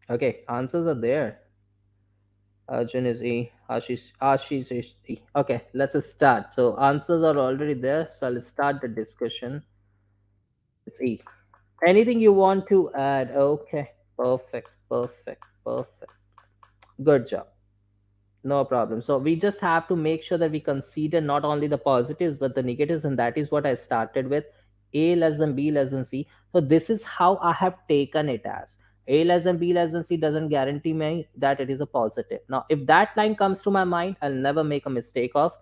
Okay, answers are there. Arjun is E. Ashish is E. Okay, let's start. So answers are already there. So let's start the discussion. It's E. Anything you want to add? Okay, perfect, perfect, perfect. Good job. No problem. So we just have to make sure that we consider not only the positives but the negatives, and that is what I started with. A less than B less than C. So this is how I have taken it as. A less than B less than C doesn't guarantee me that it is a positive. Now, if that line comes to my mind, I'll never make a mistake of,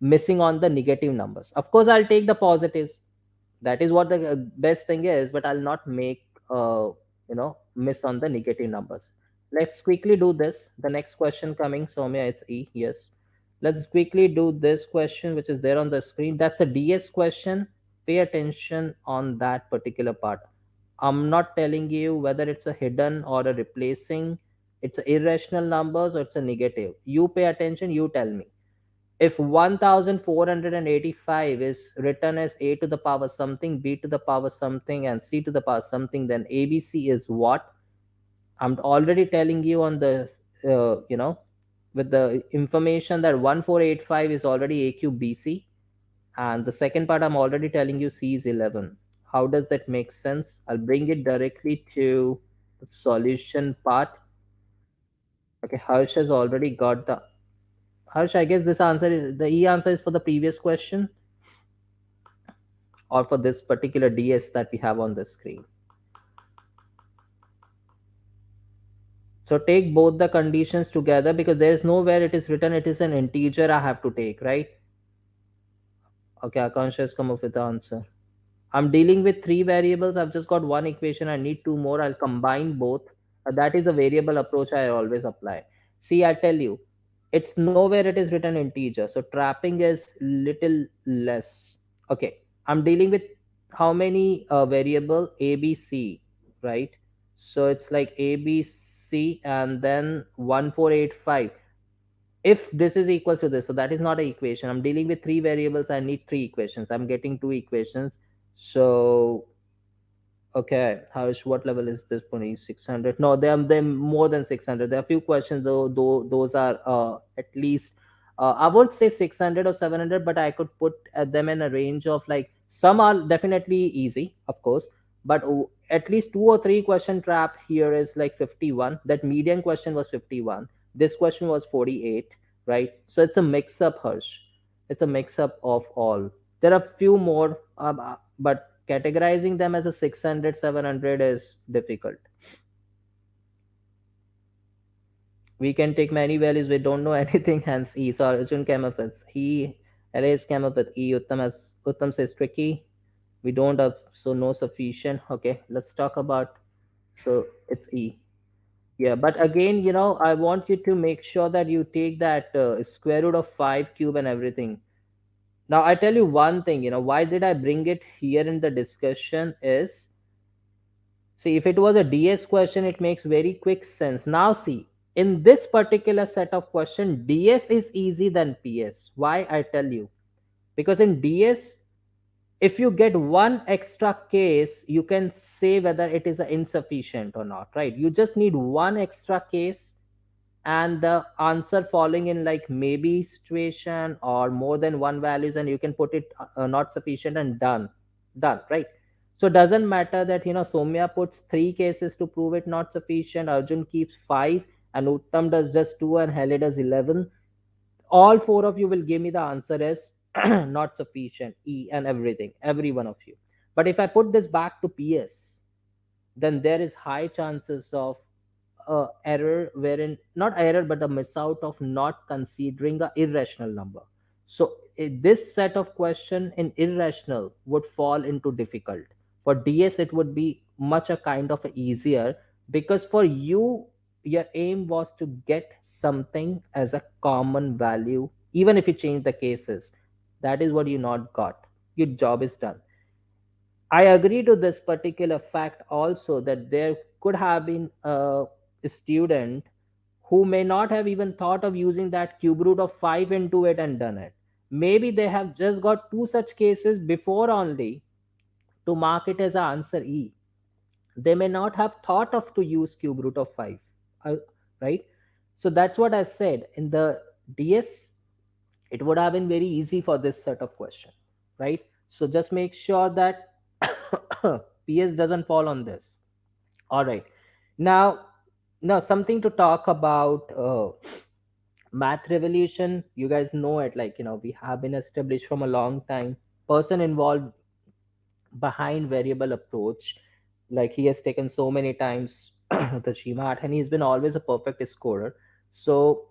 missing on the negative numbers. Of course, I'll take the positives. That is what the best thing is, but I'll not make miss on the negative numbers. Let's quickly do this. The next question coming, Soumya, it's E. Yes, let's quickly do this question which is there on the screen. That's a DS question. Pay attention on that particular part. I'm not telling you whether it's a hidden or a replacing, it's a irrational numbers or it's a negative. You pay attention, you tell me. If 1485 is written as a to the power something, b to the power something, and c to the power something, then ABC is what? I'm already telling you on the, with the information that 1485 is already AQBC. And the second part, I'm already telling you C is 11. How does that make sense? I'll bring it directly to the solution part. Okay, Harsh has already got the. Harsh, I guess this answer is the E answer is for the previous question, or for this particular DS that we have on the screen. So take both the conditions together, because there is nowhere it is written it is an integer I have to take, right? Okay, Akansha has come up with the answer. I'm dealing with three variables. I've just got one equation. I need two more. I'll combine both. That is a variable approach I always apply. See, I tell you, it's nowhere it is written integer. So trapping is little less. Okay, I'm dealing with how many variable A, B, C, right? So it's like A, B, C, and then 1485. If this is equals to this, so that is not an equation. I'm dealing with three variables. I need three equations. I'm getting two equations. So okay, what level is this Puni? 600? No, they're more than 600. There are a few questions though those are at least I would say 600 or 700, but I could put them in a range of like some are definitely easy, of course, but at least two or three question trap here is like 51. That median question was 51. This question was 48, right? So it's a mix up, Harsh. It's a mix up of all. There are few more, but categorizing them as a 600, 700 is difficult. We can take many values, we don't know anything, hence E. So Arjun came up with he, Arrays came up with E. Uttam says tricky. We don't have, so no sufficient. Okay, let's talk about, so it's E. Yeah, but again, I want you to make sure that you take that square root of 5 cube and everything. Now I tell you one thing, why did I bring it here in the discussion is, see, if it was a DS question, it makes very quick sense. Now, see, in this particular set of question, DS is easy than PS. Why? I tell you. Because in DS, if you get one extra case, you can say whether it is insufficient or not, right? You just need one extra case and the answer falling in like maybe situation or more than one values, and you can put it not sufficient and done, right? So doesn't matter that Somya puts three cases to prove it not sufficient, Arjun keeps five, and Uttam does just two, and Hele does 11. All four of you will give me the answer as not sufficient, E, and everything, every one of you. But if I put this back to PS, then there is high chances of error, wherein not error but the miss out of not considering a irrational number. So this set of question in irrational would fall into difficult. For DS it would be much a kind of a easier, because for you your aim was to get something as a common value, even if you change the cases. That is what you not got. Your job is done. I agree to this particular fact also, that there could have been a student who may not have even thought of using that cube root of 5 into it and done it. Maybe they have just got two such cases before only to mark it as an answer E. They may not have thought of to use cube root of 5, uh, right? So that's what I said. In the DS, it would have been very easy for this set of question, right? So just make sure that PS doesn't fall on this. All right. Now, something to talk about math revolution. You guys know it, like we have been established from a long time. Person involved behind variable approach, like he has taken so many times the GMAT, and he's been always a perfect scorer. So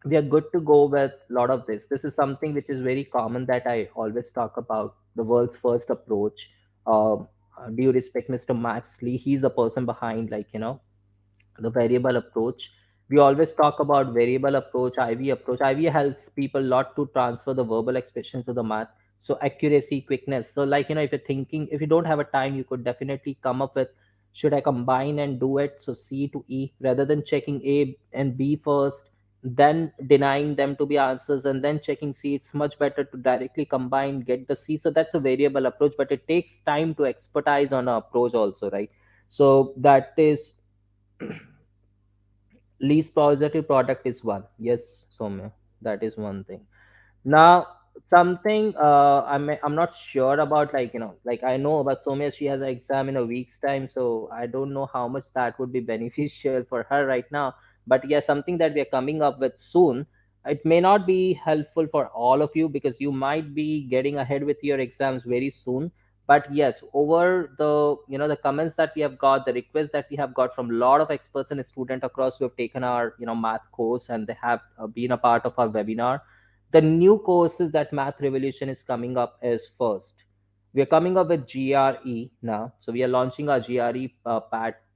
we are good to go with a lot of this. This is something which is very common that I always talk about, the world's first approach. Do you respect Mr. Max Lee? He's the person behind, like the variable approach. We always talk about variable approach, IV approach. IV helps people a lot to transfer the verbal expression to the math. So accuracy, quickness. So like if you're thinking, if you don't have a time, you could definitely come up with, should I combine and do it? So C to E, rather than checking A and B first, then denying them to be answers and then checking C. It's much better to directly combine, get the C. So that's a variable approach, but it takes time to expertise on an approach also, right? So that is least positive product is one. Yes, Somya, that is one thing. Now, something I'm not sure about, like like I know about Somya, she has an exam in a week's time, so I don't know how much that would be beneficial for her right now. But yeah, something that we are coming up with soon. It may not be helpful for all of you because you might be getting ahead with your exams very soon. But yes, over the the comments that we have got, the requests that we have got from a lot of experts and students across who have taken our math course, and they have been a part of our webinar. The new courses that Math Revolution is coming up is first. We are coming up with GRE now. So we are launching our GRE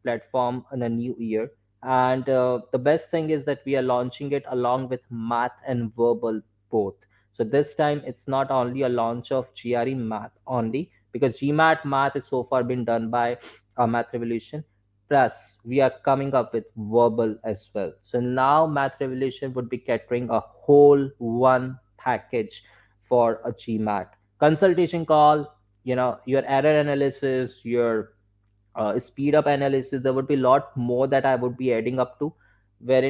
platform in a new year. And the best thing is that we are launching it along with math and verbal both. So this time it's not only a launch of GRE math only, because GMAT math is so far been done by Math Revolution. Plus, we are coming up with verbal as well. So now Math Revolution would be catering a whole one package for a GMAT consultation call, your error analysis, your speed up analysis. There would be a lot more that I would be adding up to, where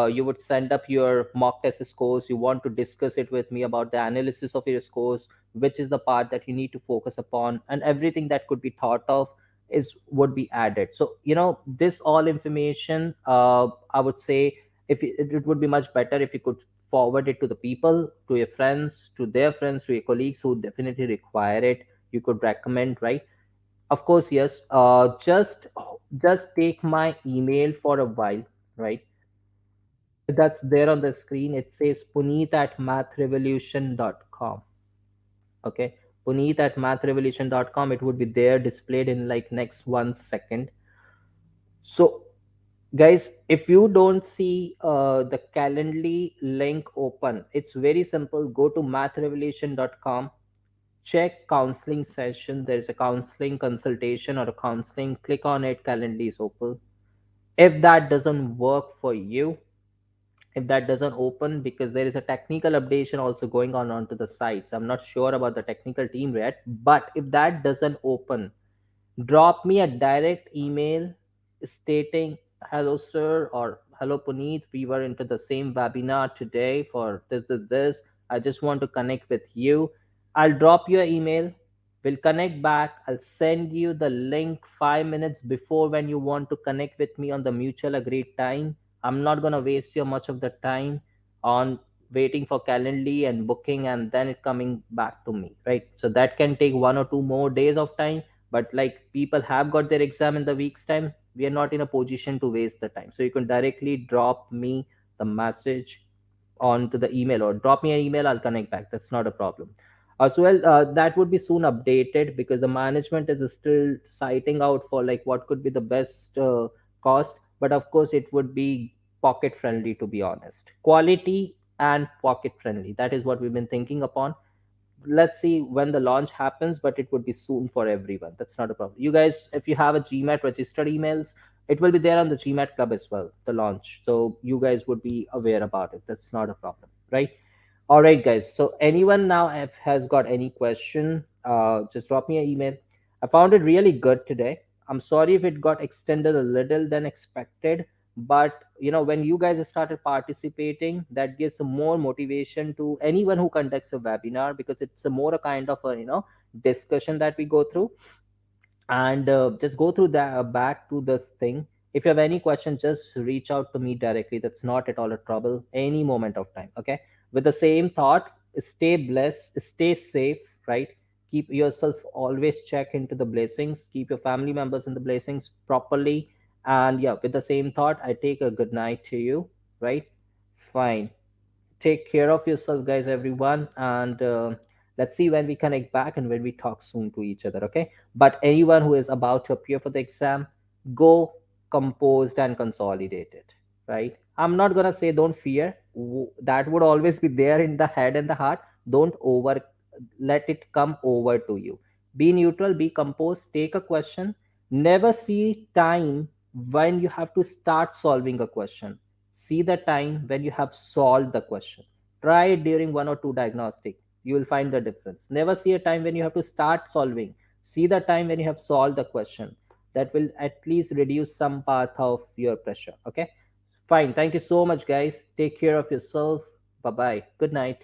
you would send up your mock test scores. You want to discuss it with me about the analysis of your scores, which is the part that you need to focus upon, and everything that could be thought of is would be added. So this all information, I would say, if it would be much better if you could forward it to the people, to your friends, to their friends, to your colleagues who definitely require it. You could recommend, right? Of course, yes. Just take my email for a while, right? That's there on the screen. It says Punit at mathrevolution.com. Okay. Punit at mathrevolution.com. It would be there displayed in like next 1 second. So guys, if you don't see the calendly link open, it's very simple. Go to mathrevolution.com, check counseling session. There's a counseling consultation or a counseling, click on it, calendly is open. If that doesn't work for you, if that doesn't open, because there is a technical updation also going on onto the sites, I'm not sure about the technical team yet, but if that doesn't open, drop me a direct email stating, hello sir, or hello Puneet, we were into the same webinar today for this. I just want to connect with you. I'll drop your email, we'll connect back. I'll send you the link 5 minutes before when you want to connect with me on the mutual agreed time. I'm not going to waste your much of the time on waiting for calendly and booking and then it coming back to me, right? So that can take 1 or 2 more days of time, but like people have got their exam in the week's time, we are not in a position to waste the time. So you can directly drop me the message onto the email, or drop me an email, I'll connect back. That's not a problem. As well, that would be soon updated because the management is still citing out for like what could be the best cost, but of course it would be pocket friendly, to be honest. Quality and pocket friendly, that is what we've been thinking upon. Let's see when the launch happens, but it would be soon for everyone. That's not a problem. You guys, if you have a GMAT registered emails, it will be there on the GMAT club as well, the launch, so you guys would be aware about it. That's not a problem, right? All right, guys. So anyone now if has got any question, just drop me an email. I found it really good today. I'm sorry if it got extended a little than expected, but when you guys started participating, that gives more motivation to anyone who conducts a webinar, because it's a more a kind of a discussion that we go through. And just go through that, back to this thing. If you have any question, just reach out to me directly. That's not at all a trouble, any moment of time. Okay, with the same thought, stay blessed, stay safe, right? Keep yourself always check into the blessings, keep your family members in the blessings properly. And yeah, with the same thought, I take a good night to you, right? Fine. Take care of yourself, guys, everyone. And let's see when we connect back and when we talk soon to each other. Okay, but anyone who is about to appear for the exam, go composed and consolidated, right? I'm not gonna say don't fear. That would always be there in the head and the heart. Don't over let it come over to you. Be neutral, be composed, take a question. Never see time when you have to start solving a question. See the time when you have solved the question. Try it during 1 or 2 diagnostic. You will find the difference. Never see a time when you have to start solving. See the time when you have solved the question. That will at least reduce some part of your pressure. Okay. Fine. Thank you so much, guys. Take care of yourself. Bye bye. Good night.